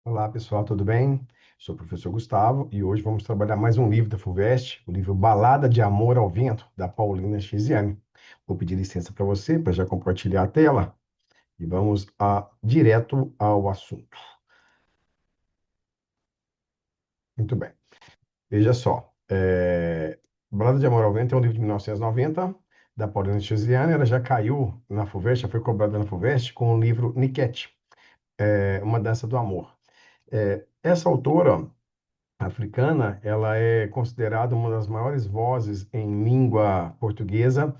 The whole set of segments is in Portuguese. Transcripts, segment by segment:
Olá, pessoal, tudo bem? Sou o professor Gustavo e hoje vamos trabalhar mais um livro da FUVEST, o livro Balada de Amor ao Vento, da Paulina Chiziane. Vou pedir licença para você, para já compartilhar a tela, e vamos direto ao assunto. Muito bem. Veja só, Balada de Amor ao Vento é um livro de 1990, da Paulina Chiziane. Ela já caiu na FUVEST, já foi cobrada na FUVEST com o livro Niket, Uma Dança do Amor. Essa autora africana, ela é considerada uma das maiores vozes em língua portuguesa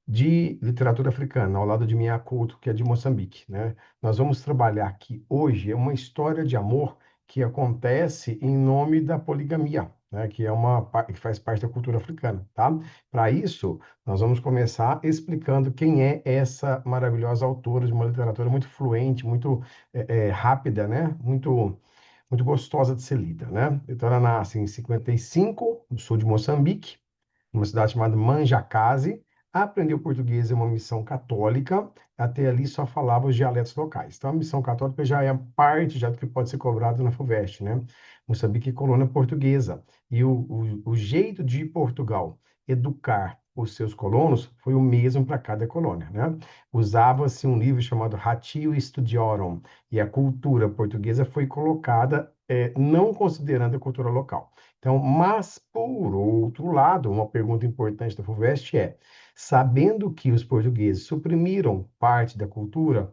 de literatura africana, ao lado de Minha Couto, que é de Moçambique, né? Nós vamos trabalhar aqui hoje uma história de amor que acontece em nome da poligamia, né? Que é que faz parte da cultura africana, tá? Para isso, nós vamos começar explicando quem é essa maravilhosa autora de uma literatura muito fluente, muito rápida, né? Muito gostosa de ser lida, né? Então, ela nasce em 55, no sul de Moçambique, numa cidade chamada Manjacase. Aprendeu português em uma missão católica, até ali só falava os dialetos locais. Então, a missão católica já é parte já do que pode ser cobrado na FUVEST, né? Moçambique é colônia portuguesa. E o jeito de Portugal educar os seus colonos foi o mesmo para cada colônia, né? Usava-se um livro chamado Ratio Studiorum, e a cultura portuguesa foi colocada, não considerando a cultura local. Então, mas, por outro lado, uma pergunta importante da FUVEST é: sabendo que os portugueses suprimiram parte da cultura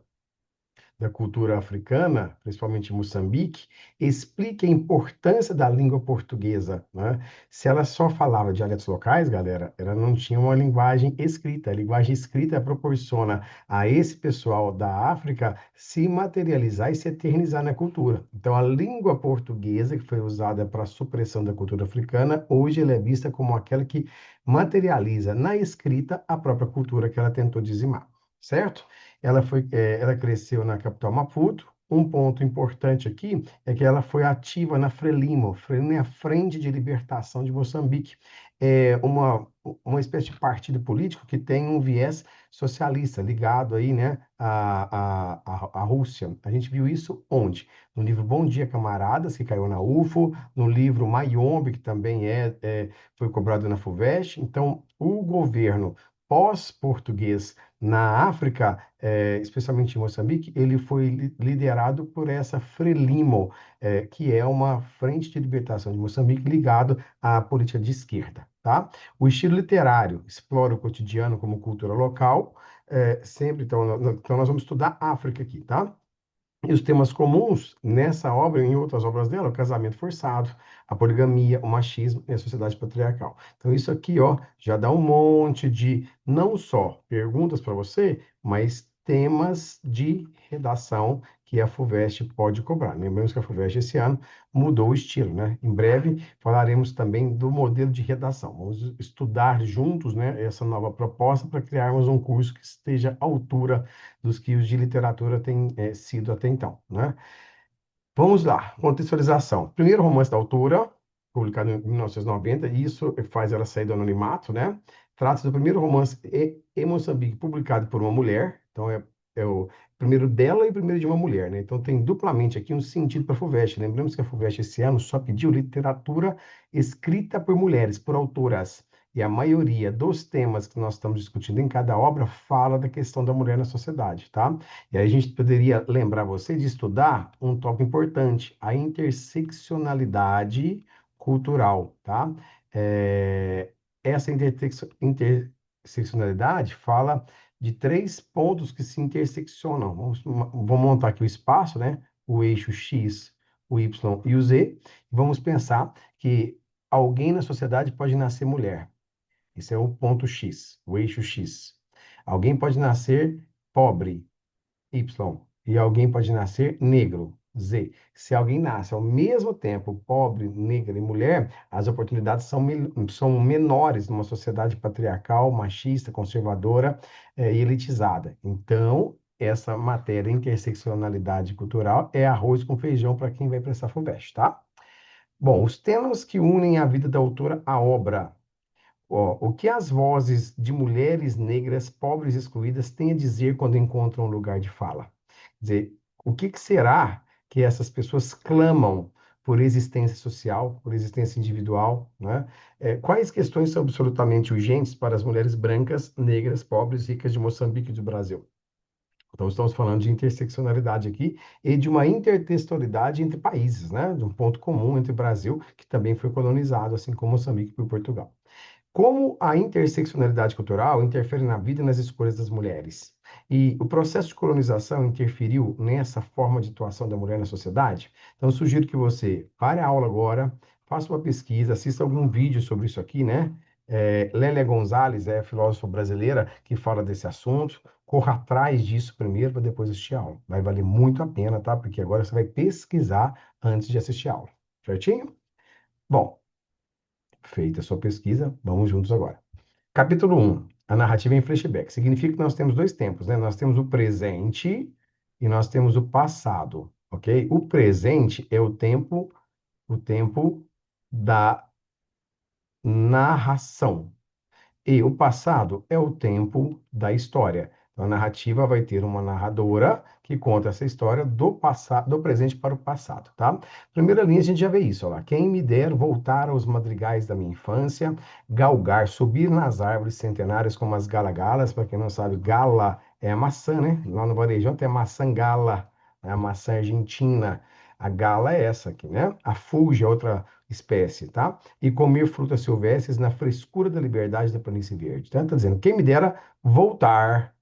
africana, principalmente em Moçambique, explique a importância da língua portuguesa, né? Se ela só falava dialetos locais, galera, ela não tinha uma linguagem escrita. A linguagem escrita proporciona a esse pessoal da África se materializar e se eternizar na cultura. Então, a língua portuguesa, que foi usada para a supressão da cultura africana, hoje ela é vista como aquela que materializa na escrita a própria cultura que ela tentou dizimar, certo? Ela cresceu na capital Maputo. Um ponto importante aqui é que ela foi ativa na Frelimo. Frelimo é a Frente de Libertação de Moçambique. É uma espécie de partido político que tem um viés socialista, ligado aí, né, à Rússia. A gente viu isso onde? No livro Bom Dia, Camaradas, que caiu na UFO, no livro Mayombe, que também foi cobrado na FUVEST. Então, o governo pós-português na África, especialmente em Moçambique, ele foi liderado por essa Frelimo, que é uma frente de libertação de Moçambique ligado à política de esquerda, tá? O estilo literário explora o cotidiano como cultura local, sempre, então nós vamos estudar África aqui, tá? E os temas comuns nessa obra e em outras obras dela, o casamento forçado, a poligamia, o machismo e a sociedade patriarcal. Então, isso aqui, ó, já dá um monte de, não só perguntas para você, mas temas de redação que a FUVEST pode cobrar. Lembramos que a FUVEST esse ano mudou o estilo, né? Em breve falaremos também do modelo de redação. Vamos estudar juntos, né, essa nova proposta para criarmos um curso que esteja à altura dos que os de literatura têm sido até então, né? Vamos lá, contextualização. Primeiro romance da autora, publicado em 1990, e isso faz ela sair do anonimato, né? Trata-se do primeiro romance em Moçambique, publicado por uma mulher, então é o primeiro dela e o primeiro de uma mulher, né? Então tem duplamente aqui um sentido para a FUVEST. Lembramos que a FUVEST esse ano só pediu literatura escrita por mulheres, por autoras. E a maioria dos temas que nós estamos discutindo em cada obra fala da questão da mulher na sociedade, tá? E aí a gente poderia lembrar você de estudar um tópico importante, a interseccionalidade cultural, tá? É, essa interseccionalidade fala de três pontos que se interseccionam. Vamos montar aqui o espaço, né? O eixo X, o Y e o Z. Vamos pensar que alguém na sociedade pode nascer mulher. Esse é o ponto X, o eixo X. Alguém pode nascer pobre, Y. E alguém pode nascer negro, Z. Se alguém nasce ao mesmo tempo pobre, negra e mulher, as oportunidades são menores numa sociedade patriarcal, machista, conservadora, e elitizada. Então, essa matéria, interseccionalidade cultural, é arroz com feijão para quem vai prestar FUVEST, tá? Bom, os temas que unem a vida da autora à obra. Ó, o que as vozes de mulheres negras, pobres e excluídas têm a dizer quando encontram um lugar de fala? Quer dizer, o que será que essas pessoas clamam por existência social, por existência individual, né? Quais questões são absolutamente urgentes para as mulheres brancas, negras, pobres, ricas de Moçambique e do Brasil? Então, estamos falando de interseccionalidade aqui e de uma intertextualidade entre países, né? De um ponto comum entre o Brasil, que também foi colonizado, assim como Moçambique por Portugal. Como a interseccionalidade cultural interfere na vida e nas escolhas das mulheres? E o processo de colonização interferiu nessa forma de atuação da mulher na sociedade? Então, eu sugiro que você pare a aula agora, faça uma pesquisa, assista algum vídeo sobre isso aqui, né? Lélia Gonzalez é a filósofa brasileira que fala desse assunto. Corra atrás disso primeiro para depois assistir a aula. Vai valer muito a pena, tá? Porque agora você vai pesquisar antes de assistir a aula. Certinho? Bom, feita a sua pesquisa, vamos juntos agora. Capítulo 1. A narrativa em flashback. Significa que nós temos dois tempos, né? Nós temos o presente e nós temos o passado, ok? O presente é o tempo da narração. E o passado é o tempo da história. Então, a narrativa vai ter uma narradora que conta essa história do passado, do presente para o passado, tá? Primeira linha a gente já vê isso, ó lá. Quem me der voltar aos madrigais da minha infância, galgar, subir nas árvores centenárias como as galagalas, para quem não sabe, gala é a maçã, né? Lá no varejão tem a maçã gala, né? A maçã argentina. A gala é essa aqui, né? A fuge é outra espécie, tá? E comer frutas silvestres na frescura da liberdade da planície verde. Então, está dizendo, quem me dera voltar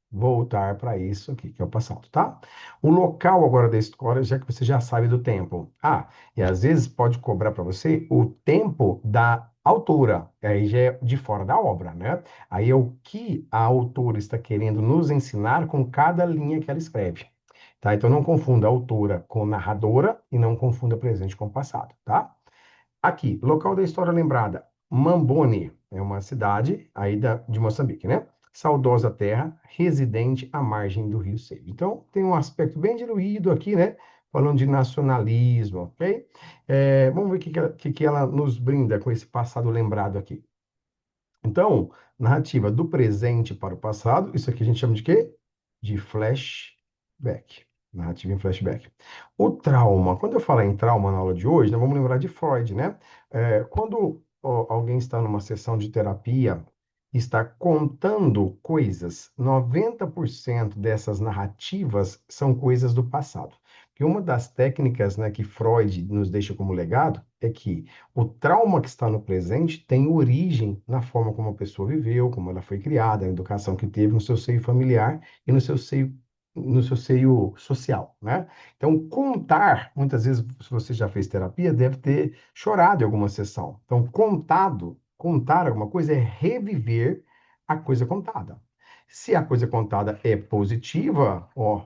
para isso aqui, que é o passado, tá? O local agora da história, já que você já sabe do tempo. Ah, e às vezes pode cobrar para você o tempo da autora, aí já é de fora da obra, né? Aí é o que a autora está querendo nos ensinar com cada linha que ela escreve. Tá? Então não confunda a autora com narradora e não confunda presente com passado, tá? Aqui, local da história lembrada. Mambone é uma cidade aí de Moçambique, né? Saudosa terra, residente à margem do Rio Sede. Então, tem um aspecto bem diluído aqui, né? Falando de nacionalismo, ok? Vamos ver o que ela nos brinda com esse passado lembrado aqui. Então, narrativa do presente para o passado, isso aqui a gente chama de quê? De flashback. Narrativa em flashback. O trauma, quando eu falar em trauma na aula de hoje, nós vamos lembrar de Freud, né? Quando alguém está numa sessão de terapia, está contando coisas, 90% dessas narrativas são coisas do passado. E uma das técnicas, né, que Freud nos deixa como legado é que o trauma que está no presente tem origem na forma como a pessoa viveu, como ela foi criada, a educação que teve no seu seio familiar e no seu seio social, né? Então, contar, muitas vezes, se você já fez terapia, deve ter chorado em alguma sessão. Então, contar alguma coisa é reviver a coisa contada. Se a coisa contada é positiva, ó,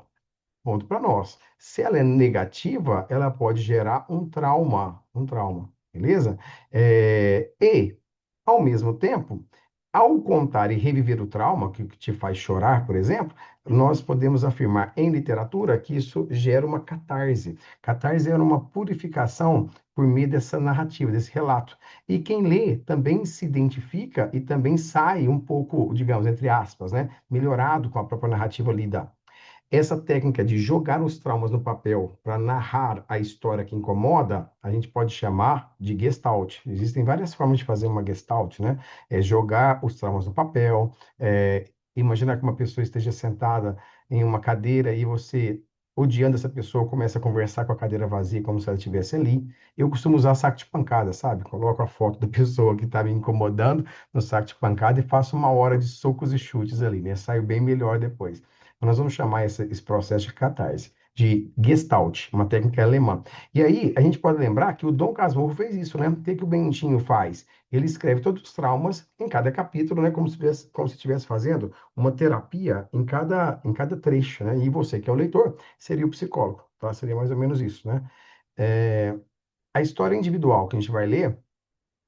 ponto para nós. Se ela é negativa, ela pode gerar um trauma, beleza? Ao mesmo tempo, ao contar e reviver o trauma, que te faz chorar, por exemplo, nós podemos afirmar em literatura que isso gera uma catarse. Catarse é uma purificação por meio dessa narrativa, desse relato. E quem lê também se identifica e também sai um pouco, digamos, entre aspas, né, melhorado com a própria narrativa lida. Essa técnica de jogar os traumas no papel para narrar a história que incomoda, a gente pode chamar de gestalt. Existem várias formas de fazer uma gestalt, né? É jogar os traumas no papel, imaginar que uma pessoa esteja sentada em uma cadeira e você, odiando essa pessoa, começa a conversar com a cadeira vazia como se ela estivesse ali. Eu costumo usar saco de pancada, sabe? Coloco a foto da pessoa que está me incomodando no saco de pancada e faço uma hora de socos e chutes ali, né? Saio bem melhor depois. Nós vamos chamar esse processo de catarse, de Gestalt, uma técnica alemã. E aí, a gente pode lembrar que o Dom Casmurro fez isso, né? O que o Bentinho faz? Ele escreve todos os traumas em cada capítulo, né? Como se estivesse fazendo uma terapia em cada trecho, né? E você, que é o leitor, seria o psicólogo, tá? Seria mais ou menos isso, né? É, a história individual que a gente vai ler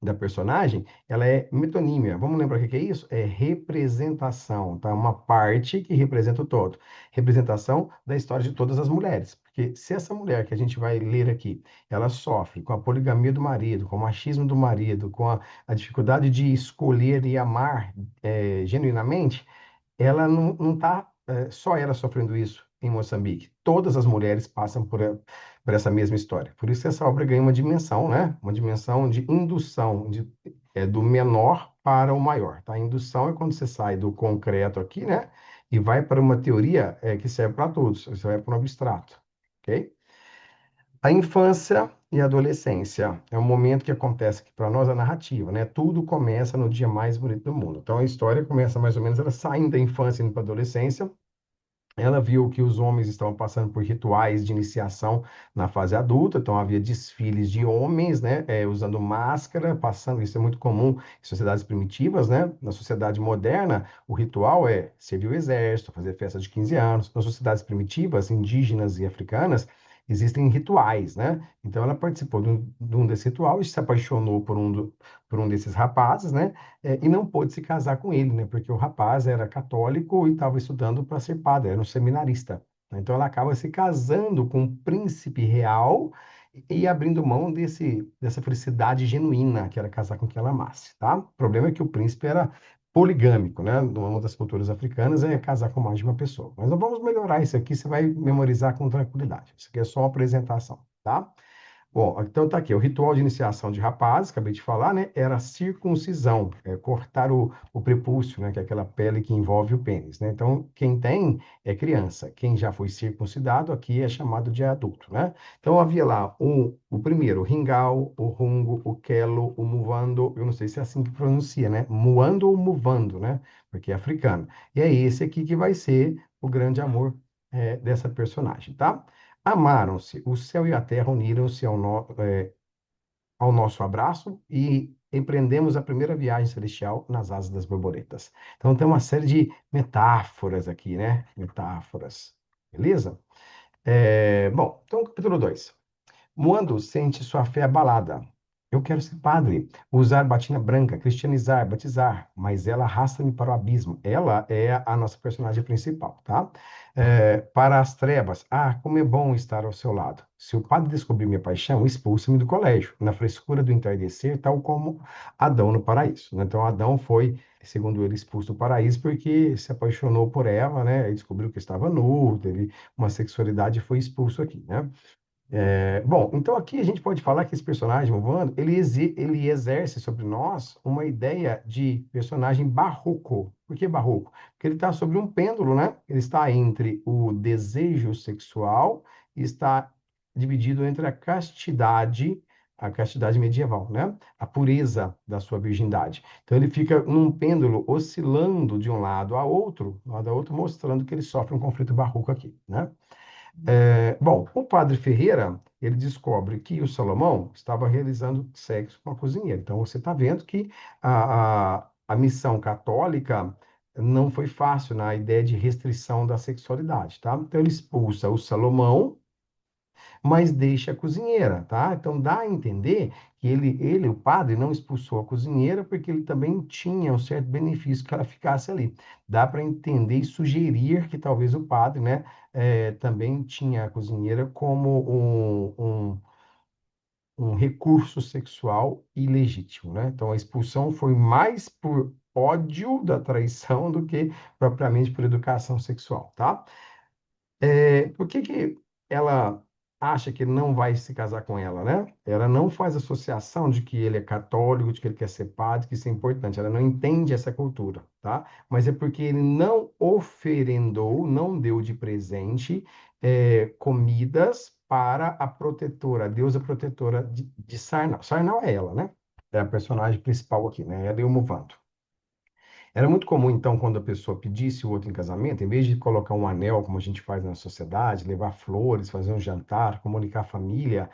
da personagem, ela é metonímia. Vamos lembrar o que é isso? É representação, tá? Uma parte que representa o todo. Representação da história de todas as mulheres. Porque se essa mulher que a gente vai ler aqui, ela sofre com a poligamia do marido, com o machismo do marido, com a dificuldade de escolher e amar genuinamente, ela não está só ela sofrendo isso. em Moçambique. Todas as mulheres passam por essa mesma história. Por isso essa obra ganha uma dimensão, né? Uma dimensão de indução, do menor para o maior, tá? Indução é quando você sai do concreto aqui, né? E vai para uma teoria que serve para todos. Você vai para um abstrato, ok? A infância e a adolescência é um momento que acontece aqui para nós a narrativa, né? Tudo começa no dia mais bonito do mundo. Então a história começa mais ou menos ela saindo da infância indo para a adolescência. Ela viu que os homens estavam passando por rituais de iniciação na fase adulta, então havia desfiles de homens, né, usando máscara, passando, isso é muito comum em sociedades primitivas, né? Na sociedade moderna, o ritual é servir o exército, fazer festa de 15 anos. Nas sociedades primitivas, indígenas e africanas, existem rituais, né? Então ela participou de um desse ritual e se apaixonou por um desses rapazes, né? E não pôde se casar com ele, né? Porque o rapaz era católico e estava estudando para ser padre, era um seminarista, né? Então ela acaba se casando com um príncipe real e abrindo mão dessa felicidade genuína, que era casar com quem ela amasse, tá? O problema é que o príncipe era poligâmico, né? Uma das culturas africanas é casar com mais de uma pessoa. Mas não vamos melhorar isso aqui, você vai memorizar com tranquilidade. Isso aqui é só uma apresentação, tá? Bom, então tá aqui, o ritual de iniciação de rapazes, acabei de falar, né? Era a circuncisão, cortar o prepúcio, né? Que é aquela pele que envolve o pênis, né? Então, quem tem é criança, quem já foi circuncidado aqui é chamado de adulto, né? Então, havia lá o primeiro, o ringau, o rungo, o quelo, o muvando, eu não sei se é assim que pronuncia, né? Muando ou muvando, né? Porque é africano. E é esse aqui que vai ser o grande amor dessa personagem, tá? Amaram-se, o céu e a terra uniram-se ao nosso abraço e empreendemos a primeira viagem celestial nas asas das borboletas. Então tem uma série de metáforas aqui, né? Metáforas, beleza? Bom, então capítulo 2. Moando sente sua fé abalada. Eu quero ser padre, usar batina branca, cristianizar, batizar, mas ela arrasta-me para o abismo. Ela é a nossa personagem principal, tá? Para as trevas. Ah, como é bom estar ao seu lado. Se o padre descobrir minha paixão, expulsa-me do colégio, na frescura do entardecer, tal como Adão no paraíso, né? Então, Adão foi, segundo ele, expulso do paraíso porque se apaixonou por Eva, né? E descobriu que estava nu, teve uma sexualidade e foi expulso aqui, né? Bom, então aqui a gente pode falar que esse personagem, o Wanda, ele exerce sobre nós uma ideia de personagem barroco. Por que barroco? Porque ele está sobre um pêndulo, né? Ele está entre o desejo sexual e está dividido entre a castidade medieval, né? A pureza da sua virgindade. Então ele fica num pêndulo oscilando de um lado a outro, mostrando que ele sofre um conflito barroco aqui, né? Bom, o padre Ferreira, ele descobre que o Salomão estava realizando sexo com a cozinheira. Então, você está vendo que a missão católica não foi fácil na ideia de restrição da sexualidade, tá? Então, ele expulsa o Salomão, mas deixa a cozinheira, tá? Então dá a entender que o padre, não expulsou a cozinheira porque ele também tinha um certo benefício que ela ficasse ali. Dá para entender e sugerir que talvez o padre, né, também tinha a cozinheira como um recurso sexual ilegítimo, né? Então a expulsão foi mais por ódio da traição do que propriamente por educação sexual, tá? Por que que ela acha que ele não vai se casar com ela, né? Ela não faz associação de que ele é católico, de que ele quer ser padre, que isso é importante. Ela não entende essa cultura, tá? Mas é porque ele não oferendou, não deu de presente comidas para a protetora, a deusa protetora de Sarnau. Sarnau é ela, né? É a personagem principal aqui, né? Ela e o Muvando. Era muito comum, então, quando a pessoa pedisse o outro em casamento, em vez de colocar um anel, como a gente faz na sociedade, levar flores, fazer um jantar, comunicar a família,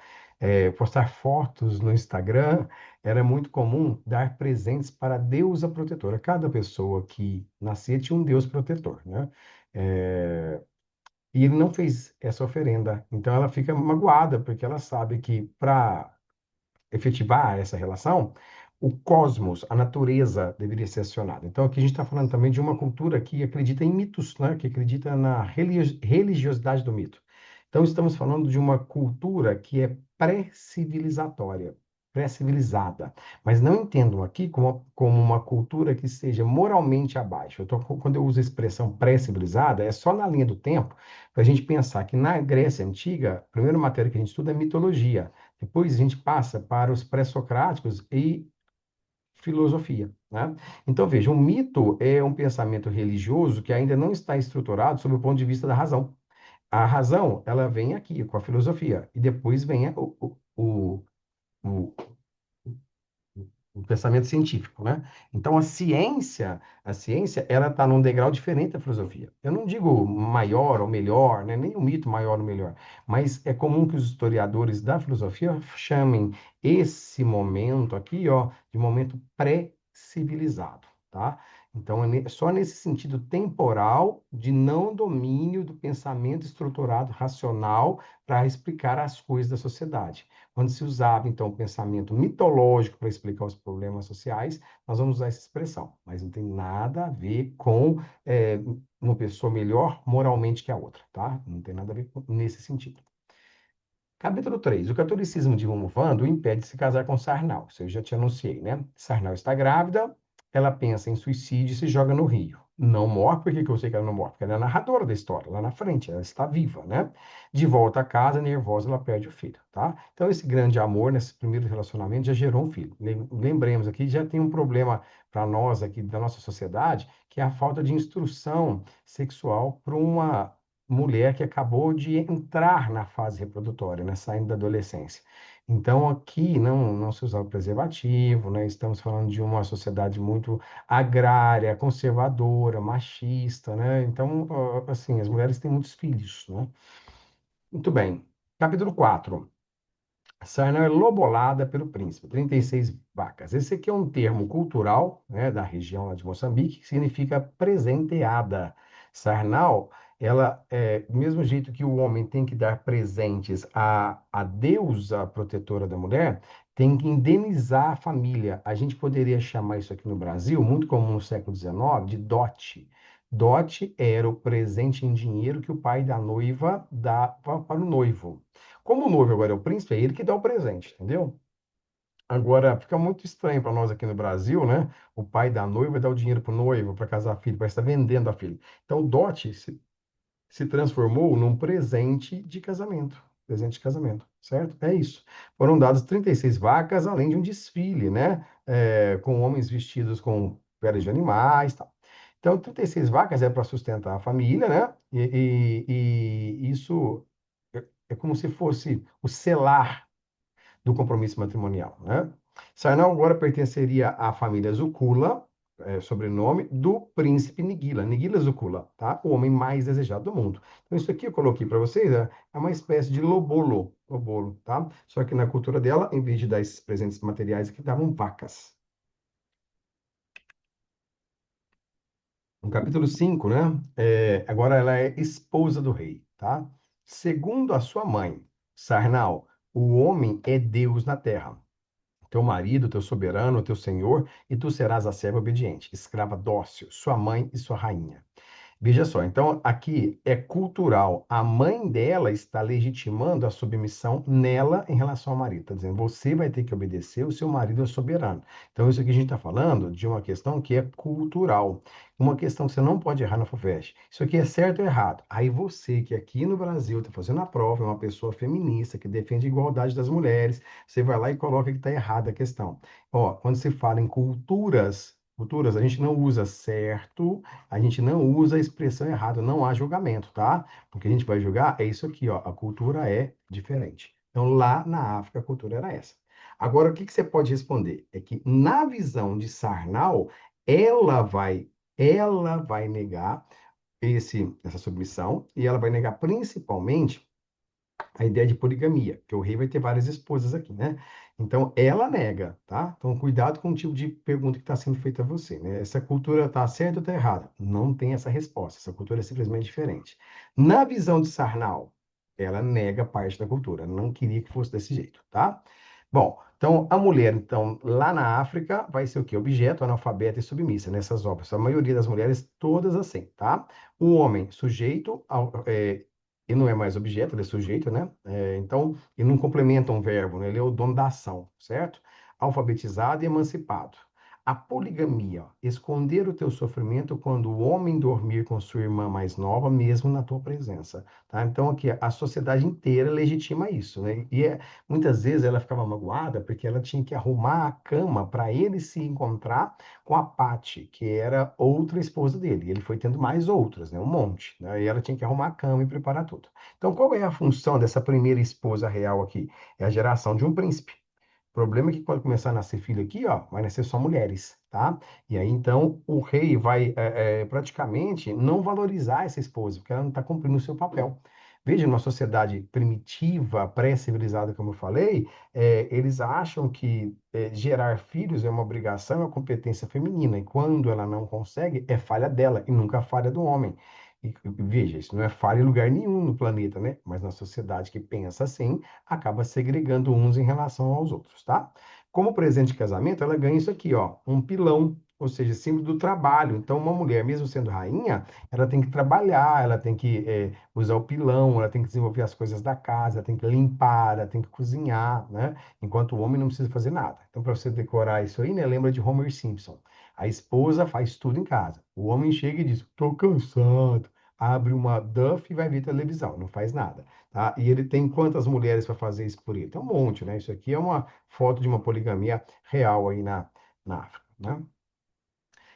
postar fotos no Instagram, era muito comum dar presentes para a deusa protetora. Cada pessoa que nascia tinha um deus protetor, né? Eh, e ele não fez essa oferenda. Então, ela fica magoada, porque ela sabe que para efetivar essa relação, o cosmos, a natureza deveria ser acionada. Então, aqui a gente está falando também de uma cultura que acredita em mitos, né? Que acredita na religiosidade do mito. Então, estamos falando de uma cultura que é pré-civilizatória. pré-civilizada. Mas não entendam aqui como uma cultura que seja moralmente abaixo. Quando eu uso a expressão pré-civilizada, é só na linha do tempo para a gente pensar que na Grécia Antiga, a primeira matéria que a gente estuda é mitologia. Depois a gente passa para os pré-socráticos e filosofia, né? Então, veja, um mito é um pensamento religioso que ainda não está estruturado sob o ponto de vista da razão. A razão, ela vem aqui com a filosofia, e depois vem o, o pensamento científico, né? Então a ciência, ela está num degrau diferente da filosofia. Eu não digo maior ou melhor, né? Nem o mito maior ou melhor, mas é comum que os historiadores da filosofia chamem esse momento aqui, ó, de momento pré-civilizado, tá? Então, só nesse sentido temporal de não domínio do pensamento estruturado racional para explicar as coisas da sociedade. Quando se usava, então, o pensamento mitológico para explicar os problemas sociais, nós vamos usar essa expressão, mas não tem nada a ver com uma pessoa melhor moralmente que a outra, tá? Não tem nada a ver nesse sentido. Capítulo 3. O catolicismo de Romualdo o impede de se casar com Sarnau. Isso eu já te anunciei, né? Sarnau está grávida, ela pensa em suicídio e se joga no rio. Não morre, por que que eu sei que ela não morre? Porque ela é a narradora da história, lá na frente, ela está viva, né? De volta a casa, nervosa, ela perde o filho, tá? Então, esse grande amor, nesse primeiro relacionamento, já gerou um filho. Lembremos aqui, já tem um problema para nós aqui da nossa sociedade, que é a falta de instrução sexual para uma mulher que acabou de entrar na fase reprodutória, né, saindo da adolescência. Então, aqui não se usava preservativo, né? Estamos falando de uma sociedade muito agrária, conservadora, machista, né? Então, assim, as mulheres têm muitos filhos, né? Muito bem. Capítulo 4. Sarnão é lobolada pelo príncipe, 36 vacas. Esse aqui é um termo cultural, né, da região lá de Moçambique, que significa presenteada. Sarnau, ela, do mesmo jeito que o homem tem que dar presentes à deusa protetora da mulher, tem que indenizar a família. A gente poderia chamar isso aqui no Brasil, muito comum no século XIX, de dote. Dote era o presente em dinheiro que o pai da noiva dava para o noivo. Como o noivo agora é o príncipe, é ele que dá o presente, entendeu? Agora, fica muito estranho para nós aqui no Brasil, né? O pai da noiva dá o dinheiro para o noivo para casar a filha, parece estar vendendo a filha. Então, o dote se transformou num presente de casamento. Presente de casamento, certo? É isso. Foram dadas 36 vacas, além de um desfile, né? Com homens vestidos com peles de animais e tal. Então, 36 vacas é para sustentar a família, né? E isso é como se fosse o selar do compromisso matrimonial, né? Sarnau agora pertenceria à família Zukula, sobrenome do príncipe Nigila, Nigila Zukula, tá? O homem mais desejado do mundo. Então, isso aqui eu coloquei para vocês, é uma espécie de lobolo, tá? Só que na cultura dela, em vez de dar esses presentes materiais aqui, davam vacas. No capítulo 5, né? Agora ela é esposa do rei, tá? Segundo a sua mãe, Sarnau, o homem é Deus na terra. Teu marido, teu soberano, teu senhor, e tu serás a serva obediente, escrava dócil, sua mãe e sua rainha. Veja só, então aqui é cultural. A mãe dela está legitimando a submissão nela em relação ao marido. Está dizendo, você vai ter que obedecer, o seu marido é soberano. Então, isso aqui a gente está falando de uma questão que é cultural. Uma questão que você não pode errar na FUVEST. Isso aqui é certo ou errado? Aí você, que aqui no Brasil está fazendo a prova, é uma pessoa feminista, que defende a igualdade das mulheres, você vai lá e coloca que está errada a questão. Ó, quando se fala em culturas, a gente não usa certo, a gente não usa a expressão errada, não há julgamento, tá? Porque a gente vai julgar é isso aqui, ó, a cultura é diferente. Então, lá na África, a cultura era essa. Agora, o que que você pode responder? É que na visão de Sarnau, ela vai, ela vai negar essa submissão e ela vai negar principalmente a ideia de poligamia, que o rei vai ter várias esposas aqui, né? Então, ela nega, tá? Então, cuidado com o tipo de pergunta que está sendo feita a você, né? Essa cultura está certa ou está errada? Não tem essa resposta. Essa cultura é simplesmente diferente. Na visão de Sarnau, ela nega parte da cultura. Não queria que fosse desse jeito, tá? Bom, então, a mulher, então, lá na África, vai ser o quê? Objeto, analfabeta e submissa nessas obras. A maioria das mulheres, todas assim, tá? O homem, sujeito ao, Ele não é mais objeto, ele é sujeito, né? Então, ele não complementa um verbo, né? Ele é o dono da ação, certo? Alfabetizado e emancipado. A poligamia, ó, esconder o teu sofrimento quando o homem dormir com sua irmã mais nova, mesmo na tua presença, tá? Então, aqui, a sociedade inteira legitima isso, né? Muitas vezes ela ficava magoada porque ela tinha que arrumar a cama para ele se encontrar com a Paty, que era outra esposa dele. Ele foi tendo mais outras, né? Um monte, né? E ela tinha que arrumar a cama e preparar tudo. Então, qual é a função dessa primeira esposa real aqui? É a geração de um príncipe. O problema é que quando começar a nascer filho aqui, ó, vai nascer só mulheres, tá? E aí, então, o rei vai praticamente não valorizar essa esposa, porque ela não está cumprindo o seu papel. Veja, numa sociedade primitiva, pré-civilizada, como eu falei, eles acham que gerar filhos é uma obrigação, é uma competência feminina, e quando ela não consegue, é falha dela, e nunca falha do homem. Veja, isso não é falha em lugar nenhum no planeta, né? Mas na sociedade que pensa assim, acaba segregando uns em relação aos outros, tá? Como presente de casamento, ela ganha isso aqui, ó, um pilão, ou seja, símbolo do trabalho. Então, uma mulher, mesmo sendo rainha, ela tem que trabalhar, ela tem que usar o pilão, ela tem que desenvolver as coisas da casa, ela tem que limpar, ela tem que cozinhar, né? Enquanto o homem não precisa fazer nada. Então, para você decorar isso aí, né, lembra de Homer Simpson. A esposa faz tudo em casa. O homem chega e diz: "Tô cansado". Abre uma Duff e vai ver televisão, não faz nada, tá? E ele tem quantas mulheres para fazer isso por ele? Tem um monte, né? Isso aqui é uma foto de uma poligamia real aí na África, né?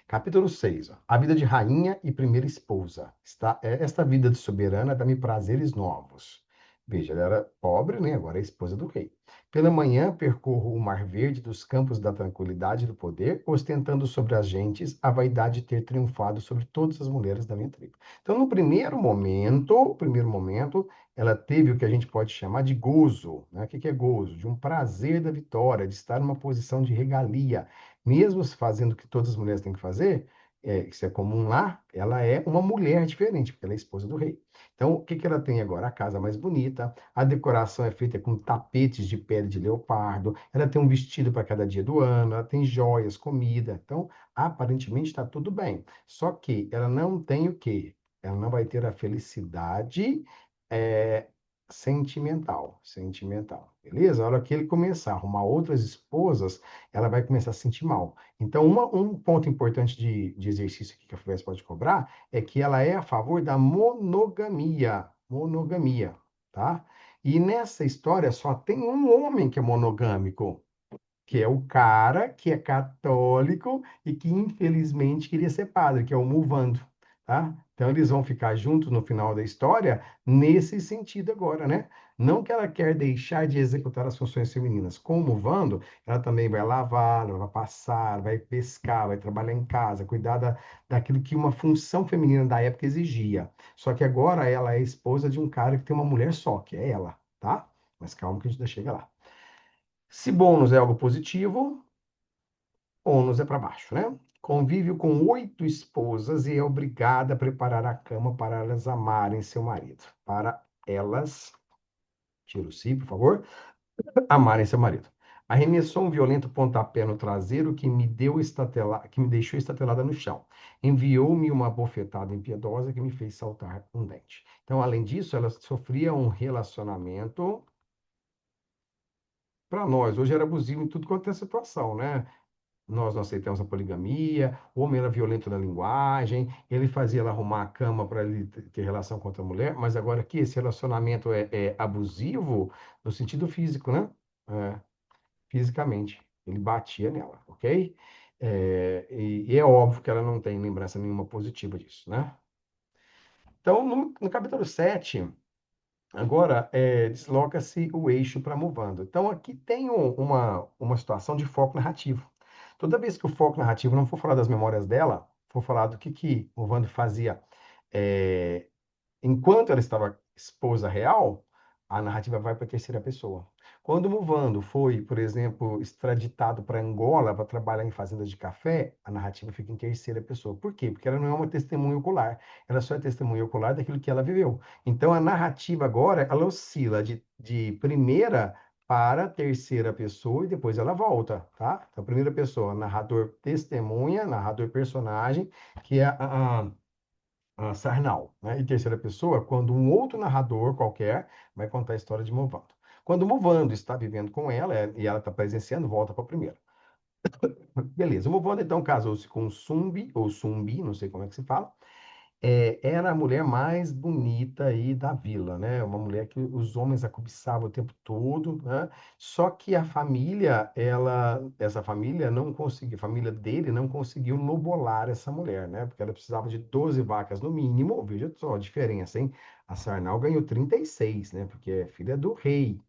Capítulo 6. Ó. A vida de rainha e primeira esposa. Esta vida de soberana dá-me prazeres novos. Veja, ela era pobre, né? Agora é esposa do rei. Pela manhã percorro o mar verde dos campos da tranquilidade e do poder, ostentando sobre as gentes a vaidade de ter triunfado sobre todas as mulheres da minha tribo. Então, no primeiro momento, ela teve o que a gente pode chamar de gozo, né? O que é gozo? De um prazer da vitória, de estar numa posição de regalia, mesmo fazendo o que todas as mulheres têm que fazer, isso é comum lá, ela é uma mulher diferente, porque ela é esposa do rei. Então, o que que ela tem agora? A casa mais bonita, a decoração é feita com tapetes de pele de leopardo, ela tem um vestido para cada dia do ano, ela tem joias, comida. Então, aparentemente está tudo bem. Só que ela não tem o quê? Ela não vai ter a felicidade é, sentimental, beleza? A hora que ele começar a arrumar outras esposas, ela vai começar a se sentir mal. Então, um ponto importante de exercício aqui que a FUVEST pode cobrar é que ela é a favor da monogamia, tá? E nessa história só tem um homem que é monogâmico, que é o cara que é católico e que infelizmente queria ser padre, que é o Muvando, tá? Então eles vão ficar juntos no final da história nesse sentido agora, né? Não que ela quer deixar de executar as funções femininas. Com o Muvando, ela também vai lavar, ela vai passar, vai pescar, vai trabalhar em casa, cuidar daquilo que uma função feminina da época exigia. Só que agora ela é esposa de um cara que tem uma mulher só, que é ela, tá? Mas calma que a gente ainda chega lá. Se bônus é algo positivo, ônus é para baixo, né? Convive com 8 esposas e é obrigada a preparar a cama para elas amarem seu marido. Para elas, tira o si, por favor, amarem seu marido. Arremessou um violento pontapé no traseiro que me deixou estatelada no chão. Enviou-me uma bofetada impiedosa que me fez saltar um dente. Então, além disso, ela sofria um relacionamento. Para nós, hoje era abusivo em tudo quanto é situação, né? Nós não aceitamos a poligamia, o homem era violento na linguagem, ele fazia ela arrumar a cama para ele ter relação com outra mulher, mas agora aqui esse relacionamento é abusivo no sentido físico, né? É, fisicamente. Ele batia nela, ok? E é óbvio que ela não tem lembrança nenhuma positiva disso, né? Então, no capítulo 7 agora, desloca-se o eixo para Movando. Então, aqui tem uma situação de foco narrativo. Toda vez que o foco narrativo não for falar das memórias dela, for falar do que Movando fazia é, enquanto ela estava esposa real, a narrativa vai para a terceira pessoa. Quando o Muvando foi, por exemplo, extraditado para Angola para trabalhar em fazendas de café, a narrativa fica em terceira pessoa. Por quê? Porque ela não é uma testemunha ocular. Ela só é testemunha ocular daquilo que ela viveu. Então, a narrativa agora, ela oscila de primeira para terceira pessoa e depois ela volta, tá? Então, primeira pessoa, narrador testemunha, narrador personagem, que é Sarnal, né? E terceira pessoa, quando um outro narrador qualquer vai contar a história de Movando. Quando Movando está vivendo com ela e ela está presenciando, volta para o primeiro. Beleza, o Movando então casou-se com Sumbi, ou Sumbi, não sei como é que se fala, era a mulher mais bonita aí da vila, né? Uma mulher que os homens a cobiçavam o tempo todo, né? Só que a família, essa família não conseguiu, a família dele não conseguiu lobolar essa mulher, né? Porque ela precisava de 12 vacas no mínimo. Veja só a diferença, hein? A Sarnal ganhou 36, né? Porque é filha do rei.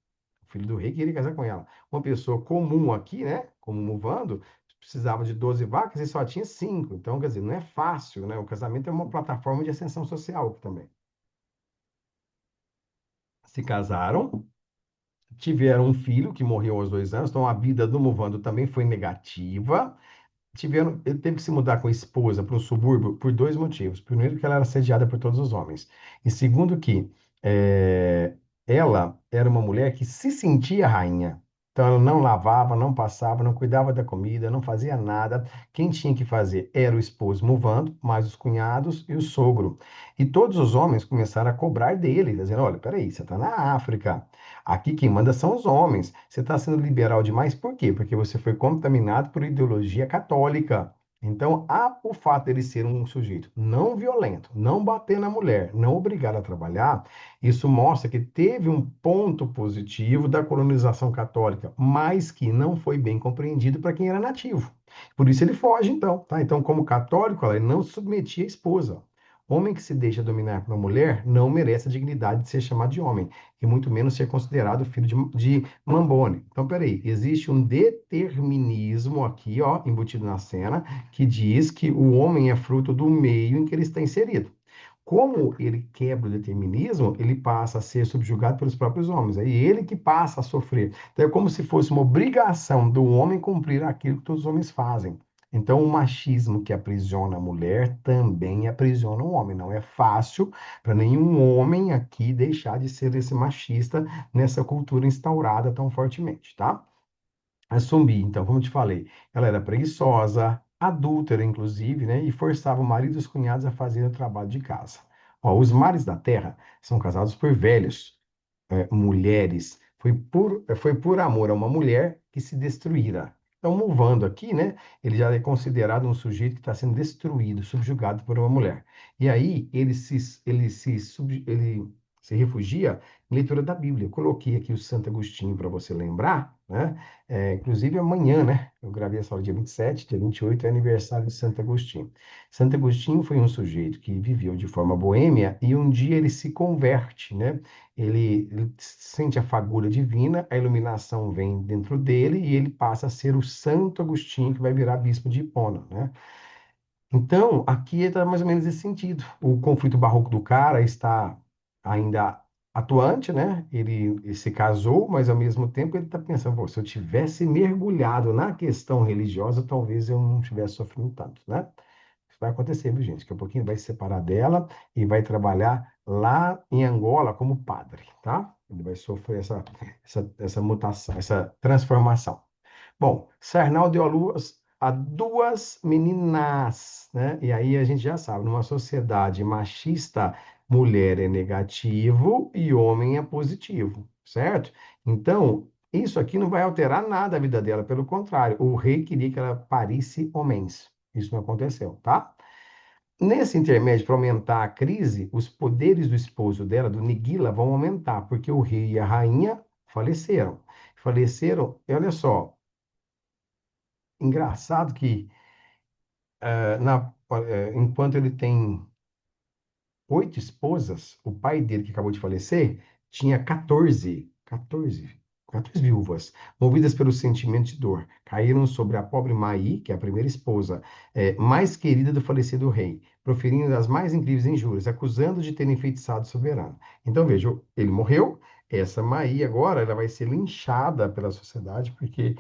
O filho do rei queria casar com ela. Uma pessoa comum aqui, né? Como Muvando, precisava de 12 vacas e só tinha 5. Então, quer dizer, não é fácil, né? O casamento é uma plataforma de ascensão social também. Se casaram, tiveram um filho que morreu aos 2 anos, então a vida do Muvando também foi negativa. Ele teve que se mudar com a esposa para um subúrbio por dois motivos. Primeiro, que ela era assediada por todos os homens. E segundo, que ela era uma mulher que se sentia rainha. Então, ela não lavava, não passava, não cuidava da comida, não fazia nada. Quem tinha que fazer era o esposo Muvando, mais os cunhados e o sogro. E todos os homens começaram a cobrar dele, dizendo: olha, peraí, você está na África. Aqui quem manda são os homens. Você está sendo liberal demais, por quê? Porque você foi contaminado por ideologia católica. Então, o fato dele ser um sujeito não violento, não bater na mulher, não obrigar a trabalhar, isso mostra que teve um ponto positivo da colonização católica, mas que não foi bem compreendido para quem era nativo. Por isso ele foge, então, tá? Então, como católico, ele não submetia a esposa. Homem que se deixa dominar por uma mulher não merece a dignidade de ser chamado de homem e muito menos ser considerado filho de Mambone. Então, peraí, existe um determinismo aqui, ó, embutido na cena, que diz que o homem é fruto do meio em que ele está inserido. Como ele quebra o determinismo, ele passa a ser subjugado pelos próprios homens. É ele que passa a sofrer. Então, é como se fosse uma obrigação do homem cumprir aquilo que todos os homens fazem. Então, o machismo que aprisiona a mulher também aprisiona o homem. Não é fácil para nenhum homem aqui deixar de ser esse machista nessa cultura instaurada tão fortemente, tá? A Sumbi, então, como eu te falei, ela era preguiçosa, adúltera, inclusive, né? E forçava o marido e os cunhados a fazerem o trabalho de casa. Ó, os mares da terra são casados por velhos, mulheres. Foi por amor a uma mulher que se destruíra. Então, Muvando aqui, né? Ele já é considerado um sujeito que está sendo destruído, subjugado por uma mulher. E aí, ele se refugia em leitura da Bíblia. Eu coloquei aqui o Santo Agostinho para você lembrar, né? Inclusive amanhã, né? Eu gravei essa aula dia 27, dia 28 é aniversário de Santo Agostinho. Santo Agostinho foi um sujeito que viveu de forma boêmia e um dia ele se converte, né? Ele sente a fagulha divina, a iluminação vem dentro dele e ele passa a ser o Santo Agostinho, que vai virar bispo de Hipona, né? Então, aqui está mais ou menos esse sentido. O conflito barroco do cara está ainda atuante, né? Ele se casou, mas ao mesmo tempo ele está pensando: "Pô, se eu tivesse mergulhado na questão religiosa, talvez eu não tivesse sofrido tanto, né?" Isso vai acontecer, viu, gente? Daqui a pouquinho vai se separar dela e vai trabalhar lá em Angola como padre, tá? Ele vai sofrer essa mutação, essa transformação. Bom, Sarnal deu à luz a duas meninas, né? E aí a gente já sabe, numa sociedade machista, mulher é negativo e homem é positivo, certo? Então, isso aqui não vai alterar nada a vida dela, pelo contrário, o rei queria que ela parisse homens. Isso não aconteceu, tá? Nesse intermédio, para aumentar a crise, os poderes do esposo dela, do Nigila, vão aumentar, porque o rei e a rainha faleceram. Faleceram, e olha só, engraçado que enquanto ele tem 8 esposas, o pai dele, que acabou de falecer, tinha 14 viúvas, movidas pelo sentimento de dor. Caíram sobre a pobre Maí, que é a primeira esposa, mais querida do falecido rei, proferindo as mais incríveis injúrias, acusando de ter enfeitiçado o soberano. Então, veja, ele morreu, essa Maí agora ela vai ser linchada pela sociedade, porque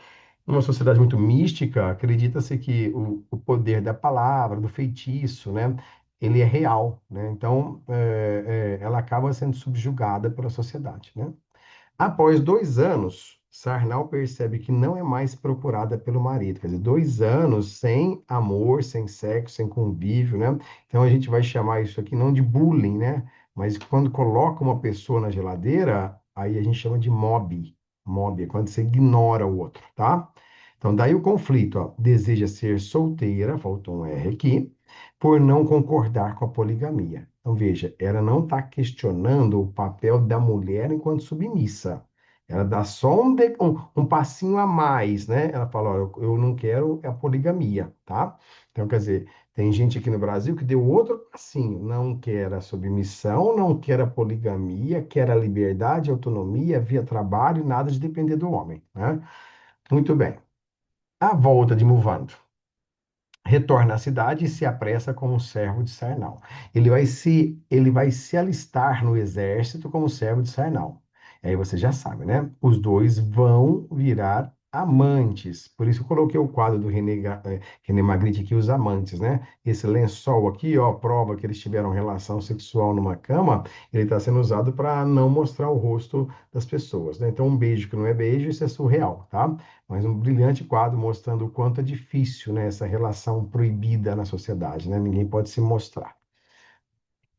numa sociedade muito mística, acredita-se que o poder da palavra, do feitiço, né, ele é real, né? Então, ela acaba sendo subjugada pela sociedade, né? Após 2 anos, Sarnal percebe que não é mais procurada pelo marido. Quer dizer, 2 anos sem amor, sem sexo, sem convívio, né? Então a gente vai chamar isso aqui não de bullying, né? Mas quando coloca uma pessoa na geladeira, aí a gente chama de mob. Mob é quando você ignora o outro, tá? Então daí o conflito, ó. Deseja ser solteira, faltou um R aqui, por não concordar com a poligamia. Então veja, ela não está questionando o papel da mulher enquanto submissa. Ela dá só um passinho a mais, né? Ela fala, ó, eu não quero a poligamia, tá? Então, quer dizer, tem gente aqui no Brasil que deu outro passinho. Não quer a submissão, não quer a poligamia, quer a liberdade, a autonomia, via trabalho, nada de depender do homem, né? Muito bem. A volta de Muvando. Retorna à cidade e se apressa como servo de Sarnal. Ele vai se alistar no exército como servo de Sarnal. E aí você já sabe, né? Os dois vão virar amantes. Por isso eu coloquei o quadro do René Magritte aqui, os amantes, né? Esse lençol aqui, ó, prova que eles tiveram relação sexual numa cama. Ele está sendo usado para não mostrar o rosto das pessoas, né? Então, um beijo que não é beijo, isso é surreal, tá? Mas um brilhante quadro mostrando o quanto é difícil, né, essa relação proibida na sociedade, né? Ninguém pode se mostrar.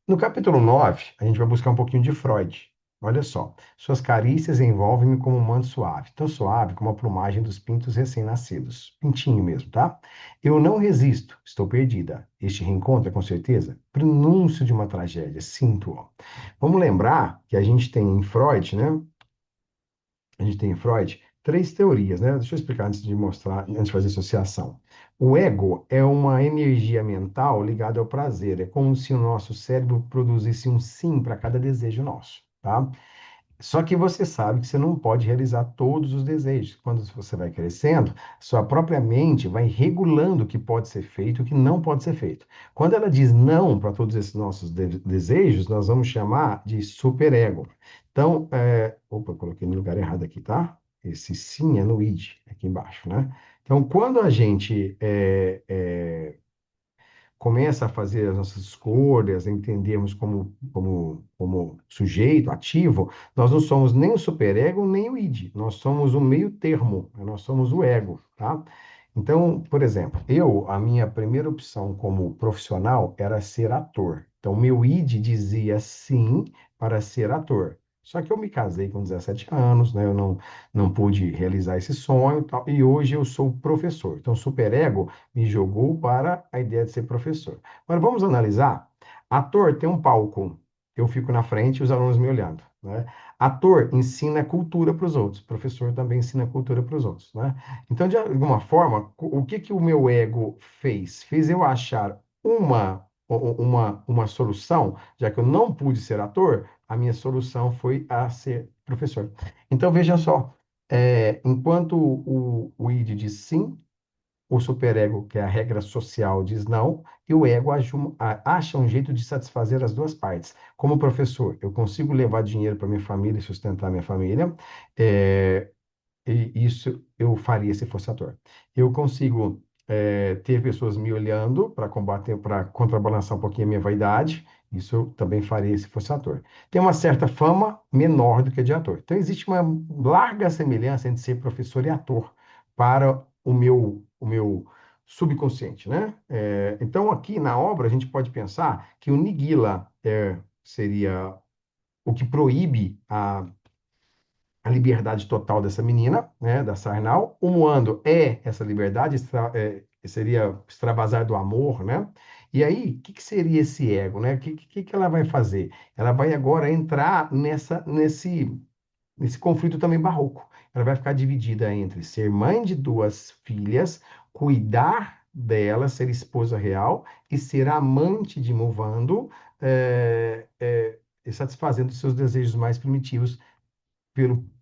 No capítulo 9, a gente vai buscar um pouquinho de Freud. Olha só. Suas carícias envolvem-me como um manto suave, tão suave como a plumagem dos pintos recém-nascidos. Pintinho mesmo, tá? Eu não resisto, estou perdida. Este reencontro é com certeza prenúncio de uma tragédia, sinto-o. Vamos lembrar que a gente tem em Freud, né? A gente tem em Freud três teorias, né? Deixa eu explicar antes de mostrar, antes de fazer associação. O ego é uma energia mental ligada ao prazer. É como se o nosso cérebro produzisse um sim para cada desejo nosso, tá? Só que você sabe que você não pode realizar todos os desejos. Quando você vai crescendo, sua própria mente vai regulando o que pode ser feito e o que não pode ser feito. Quando ela diz não para todos esses nossos desejos, nós vamos chamar de superego. Então, opa, eu coloquei no lugar errado aqui, tá? Esse sim é no id, aqui embaixo, né? Então, quando a gente começa a fazer as nossas escolhas, entendermos como sujeito ativo, nós não somos nem o superego, nem o id. Nós somos o meio termo, né? Nós somos o ego, tá? Então, por exemplo, a minha primeira opção como profissional era ser ator. Então, meu id dizia sim para ser ator. Só que eu me casei com 17 anos, né? Eu não pude realizar esse sonho, e tal, e hoje eu sou professor. Então, superego me jogou para a ideia de ser professor. Agora vamos analisar. Ator tem um palco, eu fico na frente e os alunos me olhando, né? Ator ensina cultura para os outros, professor também ensina cultura para os outros, né? Então, de alguma forma, o que que o meu ego fez? Fez eu achar uma solução, já que eu não pude ser ator, a minha solução foi a ser professor. Então, veja só, enquanto o id diz sim, o superego, que é a regra social, diz não, e o ego acha um jeito de satisfazer as duas partes. Como professor, eu consigo levar dinheiro para minha família e sustentar minha família, é, e isso eu faria se fosse ator. Eu consigo ter pessoas me olhando para combater, para contrabalançar um pouquinho a minha vaidade. Isso eu também faria se fosse ator. Tem uma certa fama menor do que a de ator. Então existe uma larga semelhança entre ser professor e ator para o meu subconsciente, né? Então aqui na obra a gente pode pensar que o Nigila seria o que proíbe a liberdade total dessa menina, né, da Sarnal. O Muando é essa liberdade, seria extravasar do amor, né? E aí, o que, que seria esse ego, né? O que ela vai fazer? Ela vai agora entrar nesse conflito também barroco. Ela vai ficar dividida entre ser mãe de duas filhas, cuidar dela, ser esposa real, e ser amante de Movando, satisfazendo seus desejos mais primitivos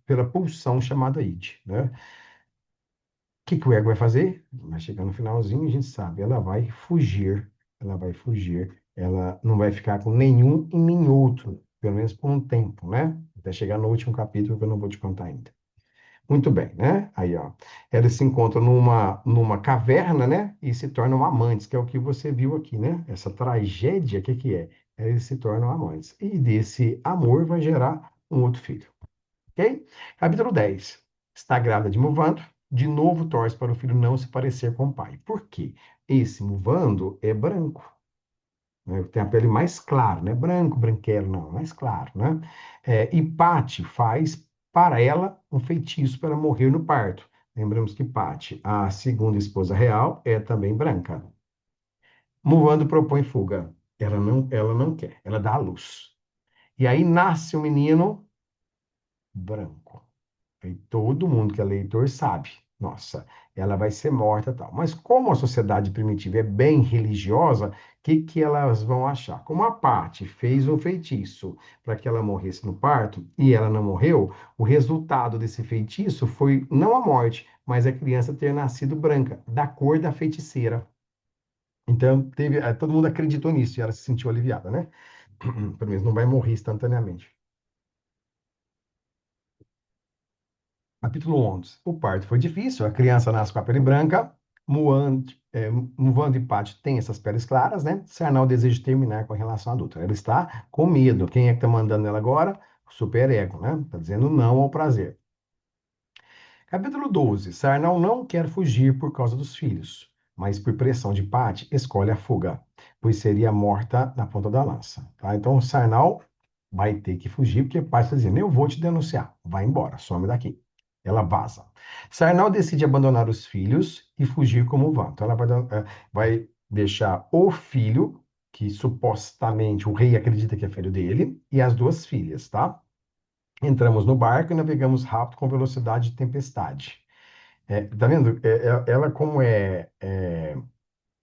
pela pulsão chamada id, né? O que que o ego vai fazer? Vai chegar no finalzinho, a gente sabe, ela vai fugir, ela não vai ficar com nenhum e nem outro, pelo menos por um tempo, né? Até chegar no último capítulo que eu não vou te contar ainda. Muito bem, né? Aí, ó, eles se encontram numa caverna, né? E se tornam amantes, que é o que você viu aqui, né? Essa tragédia, o que que é? Eles se tornam amantes. E desse amor vai gerar um outro filho, ok? Capítulo 10. Está grávida de Muvando, de novo torce para o filho não se parecer com o pai. Por quê? Esse Muvando é branco, né? Tem a pele mais clara, né? Branco, branquelo, não, mais claro, né? E Pati faz para ela um feitiço para morrer no parto. Lembramos que Pati, a segunda esposa real, é também branca. Muvando propõe fuga. Ela não quer, ela dá à luz. E aí nasce um menino branco. E todo mundo que é leitor sabe, nossa, ela vai ser morta e tal. Mas como a sociedade primitiva é bem religiosa, o que que elas vão achar? Como a parte fez um feitiço para que ela morresse no parto e ela não morreu, o resultado desse feitiço foi não a morte, mas a criança ter nascido branca, da cor da feiticeira. Então, todo mundo acreditou nisso e ela se sentiu aliviada, né? Pelo menos não vai morrer instantaneamente. Capítulo 11. O parto foi difícil, a criança nasce com a pele branca, Muvande e Pati têm essas peles claras, né? Sarnal deseja terminar com a relação adulta. Ela está com medo. Quem é que está mandando ela agora? O superego, né? Está dizendo não ao prazer. Capítulo 12. Sarnal não quer fugir por causa dos filhos, mas por pressão de Pati, escolhe a fuga, pois seria morta na ponta da lança. Tá? Então, Sarnal vai ter que fugir, porque Pati está dizendo, eu vou te denunciar. Vai embora, some daqui. Ela vaza. Sarnal decide abandonar os filhos e fugir como vão. Então, ela vai deixar o filho, que supostamente o rei acredita que é filho dele, e as duas filhas, tá? Entramos no barco e navegamos rápido com velocidade de tempestade. Tá vendo? Ela, como é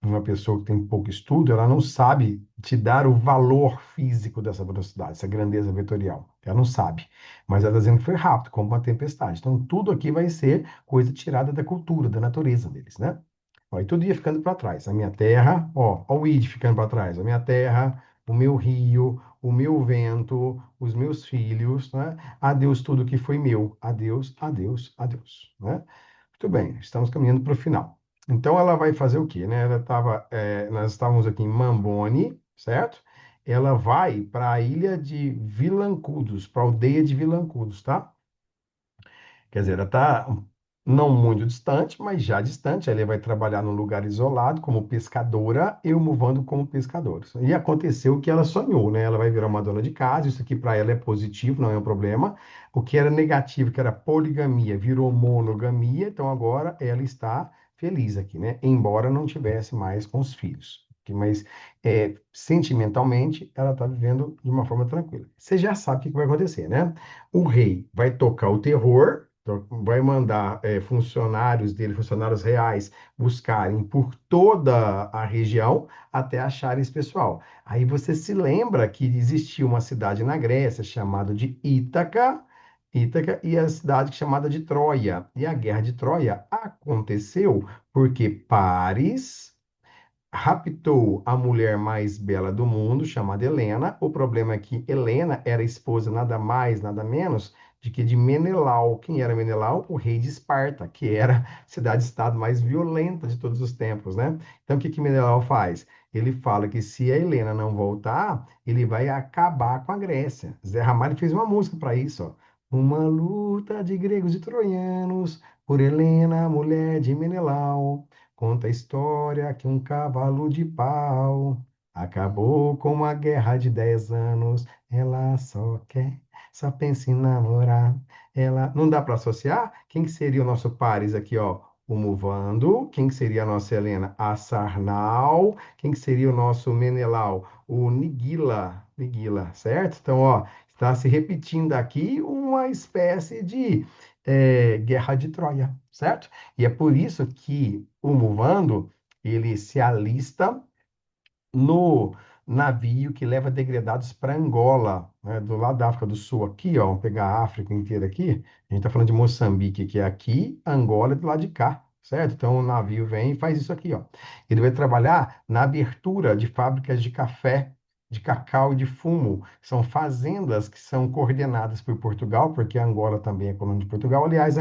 uma pessoa que tem pouco estudo, ela não sabe te dar o valor físico dessa velocidade, essa grandeza vetorial. Ela não sabe. Mas ela está dizendo que foi rápido, como uma tempestade. Então, tudo aqui vai ser coisa tirada da cultura, da natureza deles, né? Ó, e tudo ia ficando para trás. A minha terra, ó o id ficando para trás. A minha terra, o meu rio, o meu vento, os meus filhos, né? Adeus tudo que foi meu. Adeus, adeus, adeus, né? Muito bem, estamos caminhando para o final. Então ela vai fazer o quê, né? Nós estávamos aqui em Mambone, certo? Ela vai para a ilha de Vilancudos, para a aldeia de Vilancudos, tá? Quer dizer, ela está não muito distante, mas já distante. Ela vai trabalhar num lugar isolado como pescadora, eu movando como pescador. E aconteceu o que ela sonhou, né? Ela vai virar uma dona de casa. Isso aqui para ela é positivo, não é um problema. O que era negativo, que era poligamia, virou monogamia. Então agora ela está feliz aqui, né? Embora não tivesse mais com os filhos. Mas sentimentalmente ela está vivendo de uma forma tranquila. Você já sabe o que vai acontecer, né? O rei vai tocar o terror, então, vai mandar funcionários dele, funcionários reais, buscarem por toda a região até acharem esse pessoal. Aí você se lembra que existia uma cidade na Grécia chamada de Ítaca e a cidade chamada de Troia. E a guerra de Troia aconteceu porque Paris raptou a mulher mais bela do mundo, chamada Helena. O problema é que Helena era esposa nada mais, nada menos de que de Menelau. Quem era Menelau? O rei de Esparta, que era a cidade-estado mais violenta de todos os tempos, né? Então, o que que Menelau faz? Ele fala que se a Helena não voltar, ele vai acabar com a Grécia. Zé Ramalho fez uma música para isso, ó. Uma luta de gregos e troianos por Helena, mulher de Menelau. Conta a história que um cavalo de pau acabou com uma guerra de 10 anos. Ela só pensa em namorar. Ela não dá para associar? Quem que seria o nosso Paris aqui, ó? O Muvando. Quem que seria a nossa Helena? A Sarnal. Quem que seria o nosso Menelau? O Nigila, certo? Então, ó, está se repetindo aqui uma espécie de guerra de Troia, certo? E é por isso que o Muvando, ele se alista no navio que leva degredados para Angola, né, do lado da África do Sul, aqui, ó, vamos pegar a África inteira aqui, a gente está falando de Moçambique, que é aqui, Angola é do lado de cá, certo? Então o navio vem e faz isso aqui, ó. Ele vai trabalhar na abertura de fábricas de café, de cacau e de fumo. São fazendas que são coordenadas por Portugal, porque Angola também é colônia de Portugal. Aliás,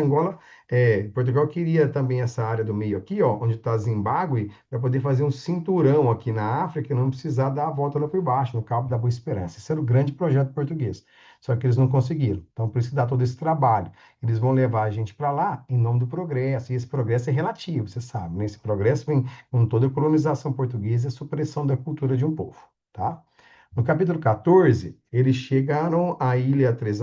Portugal queria também essa área do meio aqui, ó, onde está Zimbábue, para poder fazer um cinturão aqui na África e não precisar dar a volta lá por baixo, no Cabo da Boa Esperança. Esse era o grande projeto português. Só que eles não conseguiram. Então, por isso que dá todo esse trabalho. Eles vão levar a gente para lá em nome do progresso, e esse progresso é relativo, você sabe, né? Esse progresso vem com toda a colonização portuguesa e a supressão da cultura de um povo, tá? No capítulo 14, eles chegaram à ilha Três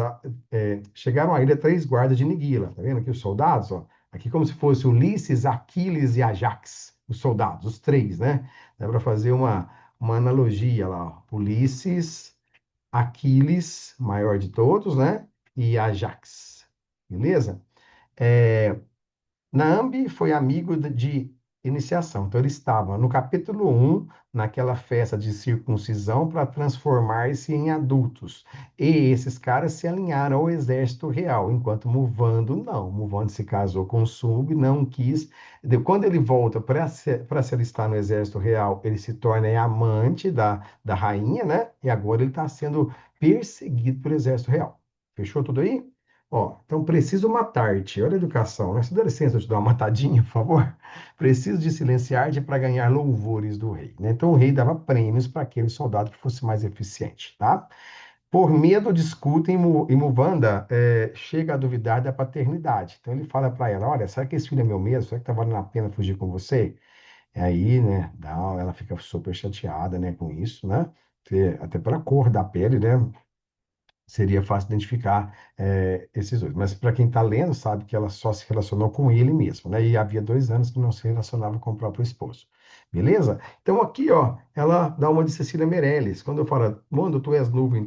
Guardas de Niguila, tá vendo aqui os soldados, ó? Aqui como se fosse Ulisses, Aquiles e Ajax, os soldados, os três, né? Dá para fazer uma analogia lá, ó. Ulisses, Aquiles, maior de todos, né? E Ajax, beleza? É, Naambi foi amigo de iniciação. Então, ele estava no capítulo 1, naquela festa de circuncisão, para transformar-se em adultos. E esses caras se alinharam ao exército real, enquanto Muvando não. Muvando se casou com Sumbi, não quis. Quando ele volta para se alistar no exército real, ele se torna amante da rainha, né? E agora ele está sendo perseguido pelo exército real. Fechou tudo aí? Ó, então preciso matar-te. Olha a educação, né? Se dá licença, eu te dar uma matadinha, por favor. Preciso de silenciar-te para ganhar louvores do rei, né? Então o rei dava prêmios para aquele soldado que fosse mais eficiente, tá? Por medo, discutem e Muvanda chega a duvidar da paternidade. Então ele fala para ela: olha, será que esse filho é meu mesmo? Será que tá valendo a pena fugir com você? E aí, né, ela fica super chateada, né, com isso, né? Até pela cor da pele, né? Seria fácil identificar esses dois. Mas para quem está lendo, sabe que ela só se relacionou com ele mesmo, né? E havia 2 anos que não se relacionava com o próprio esposo. Beleza? Então aqui, ó, ela dá uma de Cecília Meirelles. Quando eu falo, mundo, tu és nuvem,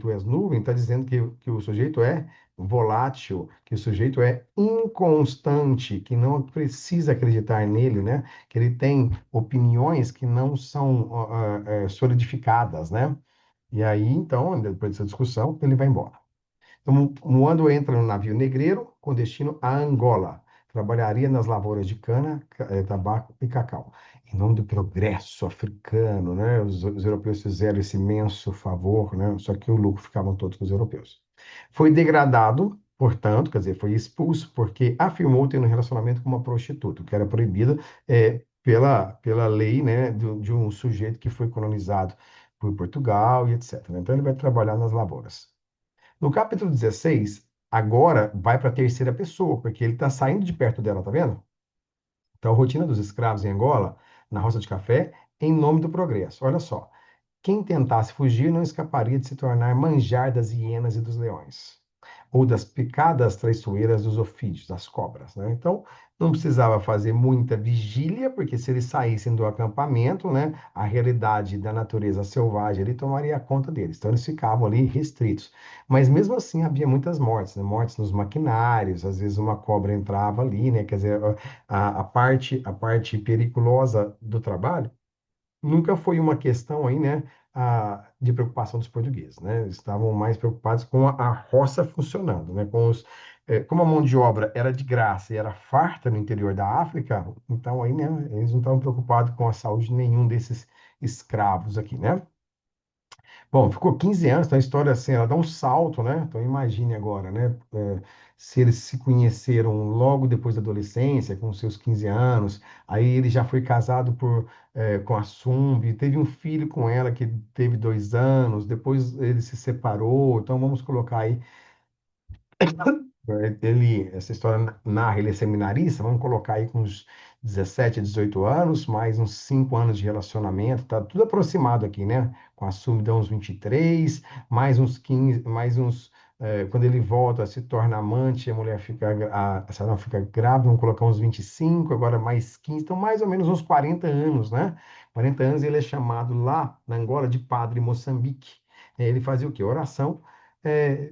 está dizendo que o sujeito é volátil, que o sujeito é inconstante, que não precisa acreditar nele, né? Que ele tem opiniões que não são solidificadas, né? E aí, então, depois dessa discussão, ele vai embora. Então, Moando entra no navio negreiro com destino a Angola. Trabalharia nas lavouras de cana, tabaco e cacau. Em nome do progresso africano, né? Os europeus fizeram esse imenso favor, né? Só que o lucro ficavam todos com os europeus. Foi degradado, portanto, quer dizer, foi expulso porque afirmou ter um relacionamento com uma prostituta, que era proibida pela lei, né? De um sujeito que foi colonizado por Portugal e etc. Então, ele vai trabalhar nas lavouras. No capítulo 16, agora vai para a terceira pessoa, porque ele está saindo de perto dela, tá vendo? Então, a rotina dos escravos em Angola, na roça de café, em nome do progresso. Olha só, quem tentasse fugir não escaparia de se tornar manjar das hienas e dos leões, ou das picadas traiçoeiras dos ofídeos, das cobras, né? Então, não precisava fazer muita vigília, porque se eles saíssem do acampamento, né, a realidade da natureza selvagem ele tomaria conta deles. Então, eles ficavam ali restritos. Mas mesmo assim, havia muitas mortes, né? Mortes nos maquinários, às vezes uma cobra entrava ali, né? Quer dizer, a parte periculosa do trabalho nunca foi uma questão aí, né, de preocupação dos portugueses, né? Eles estavam mais preocupados com a roça funcionando, né? Como a mão de obra era de graça e era farta no interior da África, então aí, né, eles não estavam preocupados com a saúde de nenhum desses escravos aqui, né? Bom, ficou 15 anos, então a história assim, ela dá um salto, né? Então imagine agora, né? Se eles se conheceram logo depois da adolescência, com seus 15 anos, aí ele já foi casado com a Sumbi, teve um filho com ela que teve 2 anos, depois ele se separou, então vamos colocar aí essa história narra, ele é seminarista, vamos colocar aí com uns 17, 18 anos, mais uns 5 anos de relacionamento, tá tudo aproximado aqui, né? Com a Sumi dá uns 23, mais uns 15, quando ele volta, se torna amante, a mulher fica, a senhora fica grávida, vamos colocar uns 25, agora mais 15, então mais ou menos uns 40 anos, né? 40 anos ele é chamado lá na Angola de Padre Moçambique. Ele fazia o quê? Oração. é,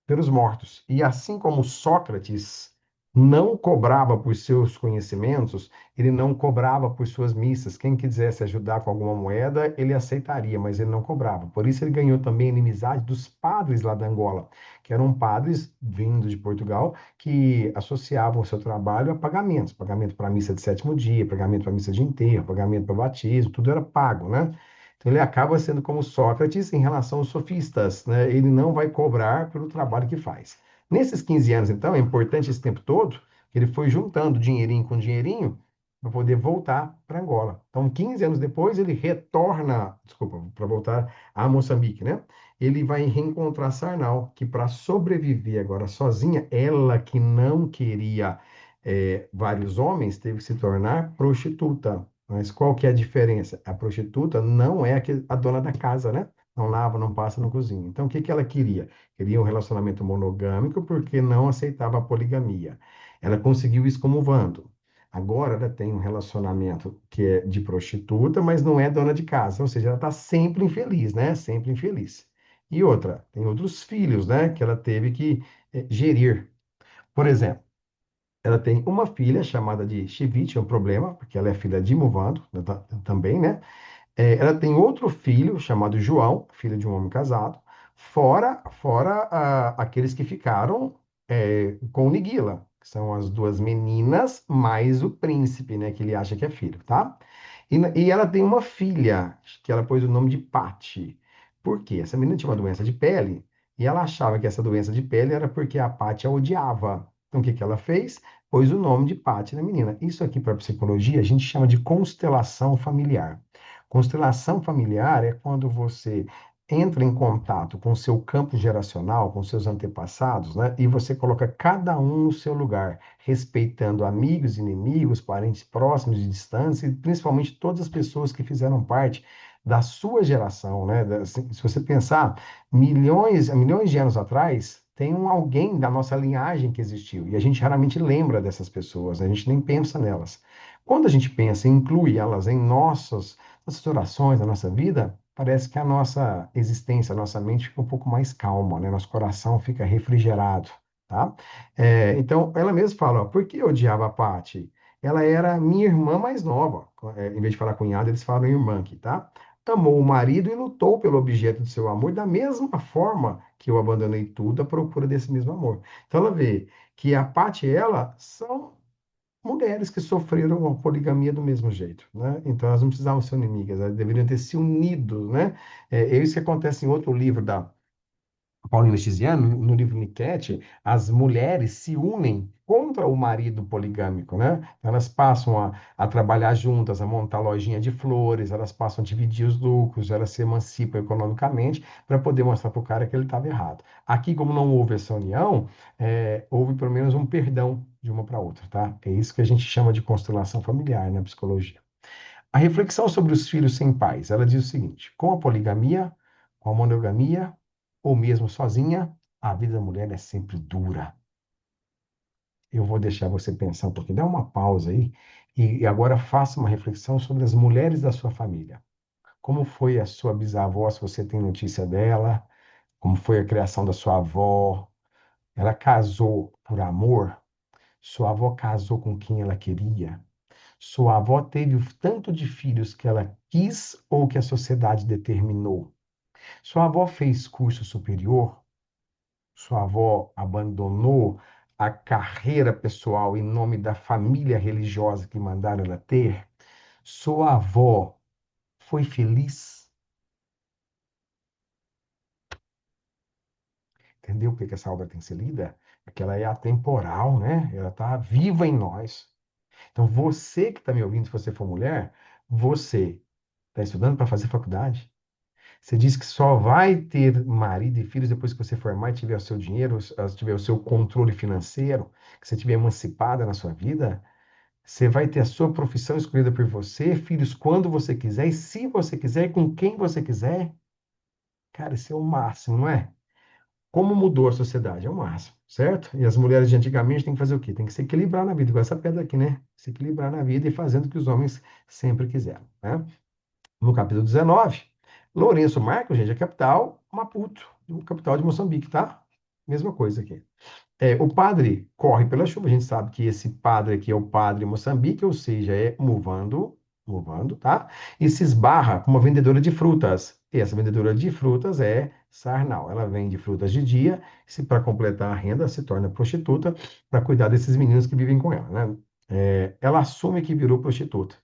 Pelos mortos. E assim como Sócrates não cobrava por seus conhecimentos, ele não cobrava por suas missas. Quem quisesse ajudar com alguma moeda, ele aceitaria, mas ele não cobrava. Por isso ele ganhou também a inimizade dos padres lá da Angola, que eram padres vindos de Portugal, que associavam o seu trabalho a pagamentos. Pagamento para a missa de sétimo dia, pagamento para a missa de enterro, pagamento para batismo, tudo era pago, né? Então, ele acaba sendo como Sócrates em relação aos sofistas, né? Ele não vai cobrar pelo trabalho que faz. Nesses 15 anos, então, é importante esse tempo todo, que ele foi juntando dinheirinho com dinheirinho, para poder voltar para Angola. Então, 15 anos depois, ele retorna, desculpa, para voltar a Moçambique, né? Ele vai reencontrar Sarnau, que para sobreviver agora sozinha, ela que não queria vários homens, teve que se tornar prostituta. Mas qual que é a diferença? A prostituta não é a dona da casa, né? Não lava, não passa, não cozinha. Então, o que que ela queria? Queria um relacionamento monogâmico porque não aceitava a poligamia. Ela conseguiu isso como Vando. Agora ela tem um relacionamento que é de prostituta, mas não é dona de casa, ou seja, ela está sempre infeliz, né? Sempre infeliz. E outra, tem outros filhos, né? Que ela teve que gerir. Por exemplo, ela tem uma filha chamada de Chivite, é um problema, porque ela é filha de Muvando, também, né? Ela tem outro filho chamado João, filho de um homem casado, fora aqueles que ficaram com Niguila, que são as duas meninas mais o príncipe, né, que ele acha que é filho, tá? E ela tem uma filha, que ela pôs o nome de Pati. Por quê? Essa menina tinha uma doença de pele, e ela achava que essa doença de pele era porque a Pati a odiava. Então, o que que ela fez? Pôs o nome de Pati na menina. Isso aqui, para psicologia, a gente chama de constelação familiar. Constelação familiar é quando você entra em contato com o seu campo geracional, com seus antepassados, né? E você coloca cada um no seu lugar, respeitando amigos, inimigos, parentes próximos e distantes, e principalmente todas as pessoas que fizeram parte da sua geração, né? Se você pensar, milhões de anos atrás, tem alguém da nossa linhagem que existiu, e a gente raramente lembra dessas pessoas, né? A gente nem pensa nelas. Quando a gente pensa e inclui elas em nossas orações, na nossa vida, parece que a nossa existência, a nossa mente fica um pouco mais calma, né? Nosso coração fica refrigerado, tá? Então, ela mesma fala, ó, por que eu odiava a Paty? Ela era minha irmã mais nova. Em vez de falar cunhada, eles falam irmã aqui, tá? Amou o marido e lutou pelo objeto do seu amor da mesma forma que eu abandonei tudo à procura desse mesmo amor. Então, ela vê que a Paty e ela são mulheres que sofreram a poligamia do mesmo jeito, né? Então elas não precisavam ser inimigas, elas deveriam ter se unido, né? É isso que acontece em outro livro da Paulina Chiziane, no livro Niket, as mulheres se unem contra o marido poligâmico, né? Elas passam a trabalhar juntas, a montar lojinha de flores, elas passam a dividir os lucros, elas se emancipam economicamente para poder mostrar para o cara que ele estava errado. Aqui, como não houve essa união, houve pelo menos um perdão de uma para outra, tá? É isso que a gente chama de constelação familiar na psicologia. A reflexão sobre os filhos sem pais, ela diz o seguinte: com a poligamia, com a monogamia, ou mesmo sozinha, a vida da mulher é sempre dura. Eu vou deixar você pensar um pouquinho, dá uma pausa aí e agora faça uma reflexão sobre as mulheres da sua família. Como foi a sua bisavó, se você tem notícia dela? Como foi a criação da sua avó? Ela casou por amor? Sua avó casou com quem ela queria? Sua avó teve o tanto de filhos que ela quis ou que a sociedade determinou? Sua avó fez curso superior? Sua avó abandonou a carreira pessoal em nome da família religiosa que mandaram ela ter? Sua avó foi feliz? Entendeu por que essa obra tem que ser lida? Porque ela é atemporal, né? Ela está viva em nós. Então, você que está me ouvindo, se você for mulher, você está estudando para fazer faculdade? Você diz que só vai ter marido e filhos depois que você formar e tiver o seu dinheiro, tiver o seu controle financeiro, que você estiver emancipada na sua vida? Você vai ter a sua profissão escolhida por você, filhos quando você quiser, e se você quiser, e com quem você quiser? Cara, isso é o máximo, não é? Como mudou a sociedade? É o máximo, certo? E as mulheres de antigamente têm que fazer o quê? Tem que se equilibrar na vida, igual essa pedra aqui, né? Se equilibrar na vida e fazendo o que os homens sempre quiseram, né? No capítulo 19, Lourenço Marcos, gente, é capital Maputo, capital de Moçambique, tá? Mesma coisa aqui. O padre corre pela chuva, a gente sabe que esse padre aqui é o padre Moçambique, ou seja, é Muvando, tá? E se esbarra com uma vendedora de frutas. E essa vendedora de frutas é Sarnau. Ela vende frutas de dia, se para completar a renda se torna prostituta para cuidar desses meninos que vivem com ela, né? Ela assume que virou prostituta.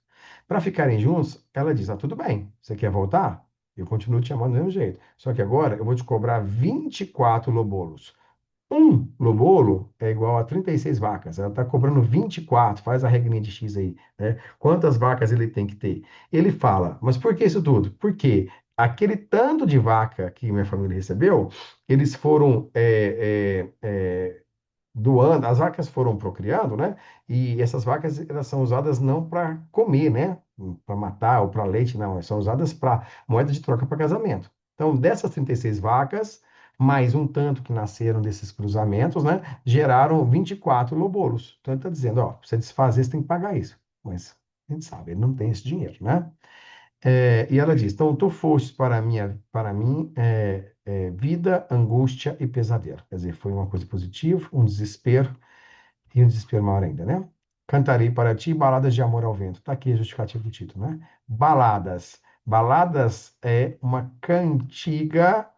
Para ficarem juntos, ela diz: ah, tudo bem, você quer voltar? Eu continuo te amando do mesmo jeito. Só que agora eu vou te cobrar 24 lobolos Um lobolo é igual a 36 vacas. Ela está cobrando 24. Faz a regrinha de X aí, né? Quantas vacas ele tem que ter? Ele fala, mas por que isso tudo? Porque aquele tanto de vaca que minha família recebeu, eles foram doando, as vacas foram procriando, né? E essas vacas elas são usadas não para comer, né? Para matar ou para leite, não. Elas são usadas para moeda de troca para casamento. Então, dessas 36 vacas, mais um tanto que nasceram desses cruzamentos, né? Geraram 24 lobolos. Então, ele está dizendo, ó, pra você desfazer, você tem que pagar isso. Mas a gente sabe, ele não tem esse dinheiro, né? E ela diz: então, tu foste para mim vida, angústia e pesadelo. Quer dizer, foi uma coisa positiva, um desespero e um desespero maior ainda, né? Cantarei para ti baladas de amor ao vento. Está aqui a justificativa do título, né? Baladas. Baladas é uma cantiga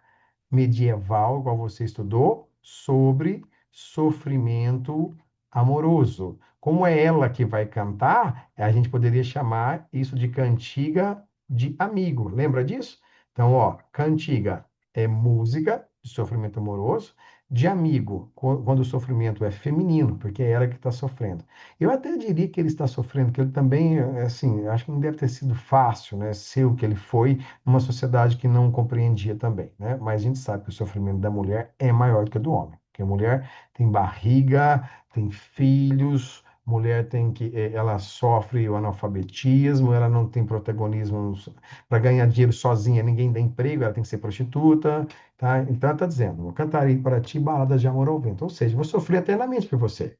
medieval, igual você estudou, sobre sofrimento amoroso. Como é ela que vai cantar, a gente poderia chamar isso de cantiga de amigo. Lembra disso? Então, ó, cantiga é música de sofrimento amoroso, de amigo, quando o sofrimento é feminino, porque é ela que está sofrendo. Eu até diria que ele está sofrendo, que ele também, assim, acho que não deve ter sido fácil, né, ser o que ele foi numa sociedade que não compreendia também, né? Mas a gente sabe que o sofrimento da mulher é maior do que o do homem, porque a mulher tem barriga, tem filhos, mulher tem ela sofre o analfabetismo, ela não tem protagonismo para ganhar dinheiro sozinha, ninguém dá emprego, ela tem que ser prostituta, tá? Então ela está dizendo, eu cantarei para ti baladas de amor ao vento, ou seja, vou sofrer eternamente por você.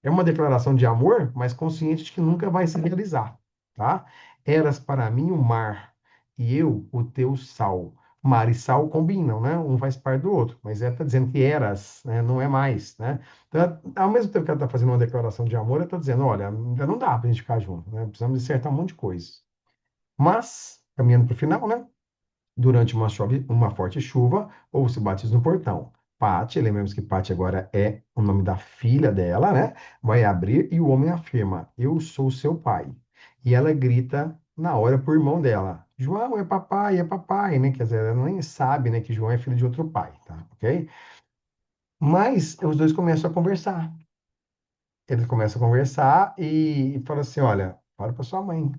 É uma declaração de amor, mas consciente de que nunca vai se realizar, tá? Eras para mim o mar, e eu o teu sal. Mar e sal combinam, né? Um faz parte do outro, mas ela está dizendo que eras, né? Não é mais, né? Então, ao mesmo tempo que ela está fazendo uma declaração de amor, ela está dizendo, olha, ainda não dá para a gente ficar junto, né? Precisamos acertar um monte de coisas. Mas, caminhando para o final, né? Durante uma forte chuva, ou se bate no portão. Pati, lembramos que Pati agora é o nome da filha dela, né? Vai abrir e o homem afirma: Eu sou seu pai. E ela grita na hora pro irmão dela: João é papai, né? Quer dizer, ela nem sabe, né, que João é filho de outro pai, tá? Ok? Mas os dois começam a conversar. Eles começam a conversar e falam assim: Olha, fala para sua mãe,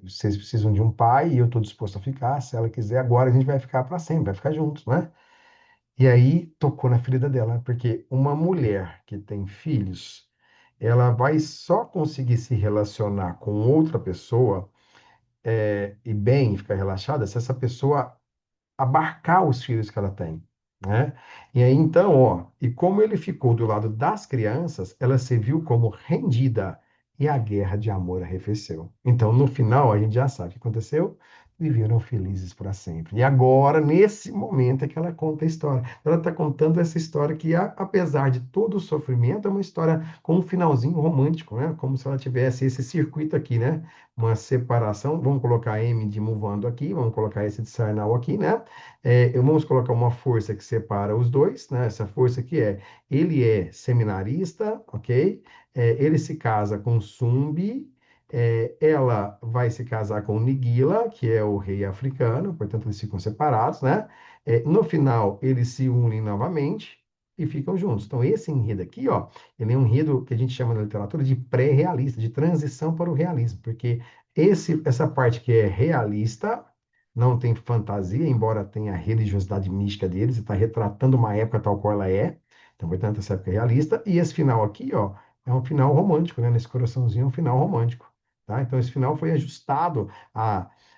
vocês precisam de um pai e eu estou disposto a ficar. Se ela quiser, agora a gente vai ficar para sempre, vai ficar juntos, né? E aí tocou na ferida dela, porque uma mulher que tem filhos, ela vai só conseguir se relacionar com outra pessoa e bem, ficar relaxada, se essa pessoa abarcar os filhos que ela tem, né? E aí então, ó, e como ele ficou do lado das crianças, ela se viu como rendida e a guerra de amor arrefeceu. Então, no final, a gente já sabe o que aconteceu. Viveram felizes para sempre. E agora, nesse momento, é que ela conta a história. Ela está contando essa história que, apesar de todo o sofrimento, é uma história com um finalzinho romântico, né? Como se ela tivesse esse circuito aqui, né? Uma separação. Vamos colocar M de Muvando aqui, vamos colocar esse de Sarnau aqui, né? Vamos colocar uma força que separa os dois, né? Essa força que ele é seminarista, ok? Ele se casa com Sumbi, ela vai se casar com Nigila, que é o rei africano, portanto eles ficam separados, né? No final eles se unem novamente e ficam juntos. Então esse enredo aqui, ó, ele é um enredo que a gente chama na literatura de pré-realista, de transição para o realismo, porque essa parte que é realista não tem fantasia, embora tenha a religiosidade mística deles, está retratando uma época tal qual ela é. Então, portanto, essa época é realista. E esse final aqui, ó, é um final romântico, né? Nesse coraçãozinho, é um final romântico, tá? Então, esse final foi ajustado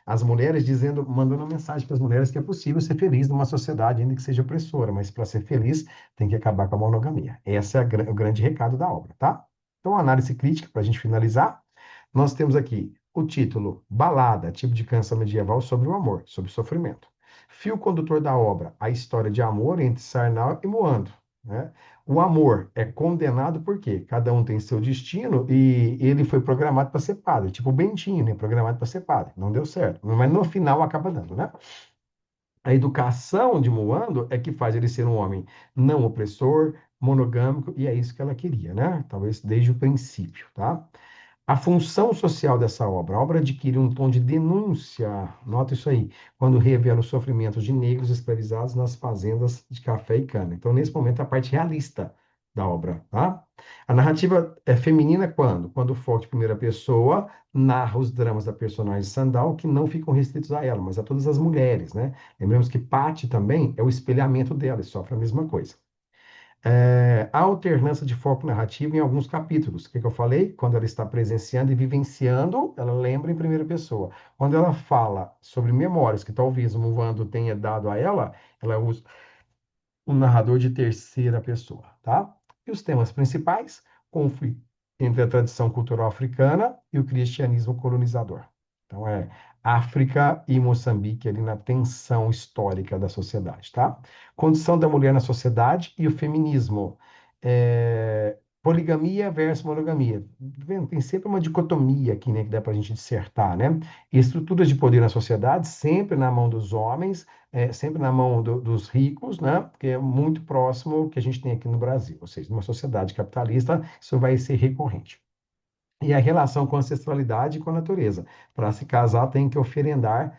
às mulheres, dizendo, mandando uma mensagem para as mulheres que é possível ser feliz numa sociedade, ainda que seja opressora, mas para ser feliz tem que acabar com a monogamia. Esse é o grande recado da obra, tá? Então, análise crítica, para a gente finalizar. Nós temos aqui o título Balada, tipo de canção medieval sobre o amor, sobre o sofrimento. Fio condutor da obra, a história de amor entre Sarnau e Moando, né? O amor é condenado porque cada um tem seu destino e ele foi programado para ser padre, tipo o Bentinho, né? Programado para ser padre. Não deu certo, mas no final acaba dando, né? A educação de Moando é que faz ele ser um homem não opressor, monogâmico, e é isso que ela queria, né? Talvez desde o princípio, tá? A função social dessa obra. A obra adquire um tom de denúncia, nota isso aí, quando revela os sofrimentos de negros escravizados nas fazendas de café e cana. Então, nesse momento, a parte realista, da obra, tá? A narrativa é feminina quando? Quando o foco de primeira pessoa narra os dramas da personagem Sandal que não ficam restritos a ela, mas a todas as mulheres, né? Lembramos que Patty também é o espelhamento dela e sofre a mesma coisa. A alternância de foco narrativo em alguns capítulos. O que eu falei? Quando ela está presenciando e vivenciando, ela lembra em primeira pessoa. Quando ela fala sobre memórias que talvez o Muvando tenha dado a ela usa um narrador de terceira pessoa, tá? E os temas principais, conflito entre a tradição cultural africana e o cristianismo colonizador. Então, é África e Moçambique ali na tensão histórica da sociedade, tá? Condição da mulher na sociedade e o feminismo. Poligamia versus monogamia. Vendo? Tem sempre uma dicotomia aqui, né, que dá para a gente dissertar, né? Estruturas de poder na sociedade, sempre na mão dos homens, sempre na mão dos ricos, né? Porque é muito próximo ao que a gente tem aqui no Brasil. Ou seja, numa sociedade capitalista, isso vai ser recorrente. E a relação com a ancestralidade e com a natureza. Para se casar, tem que oferendar,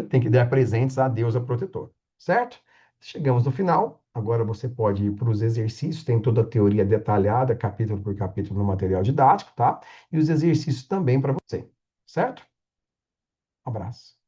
tem que dar presentes a Deus, a protetor. Certo? Chegamos no final. Agora você pode ir para os exercícios, tem toda a teoria detalhada, capítulo por capítulo no material didático, tá? E os exercícios também para você. Certo? Um abraço.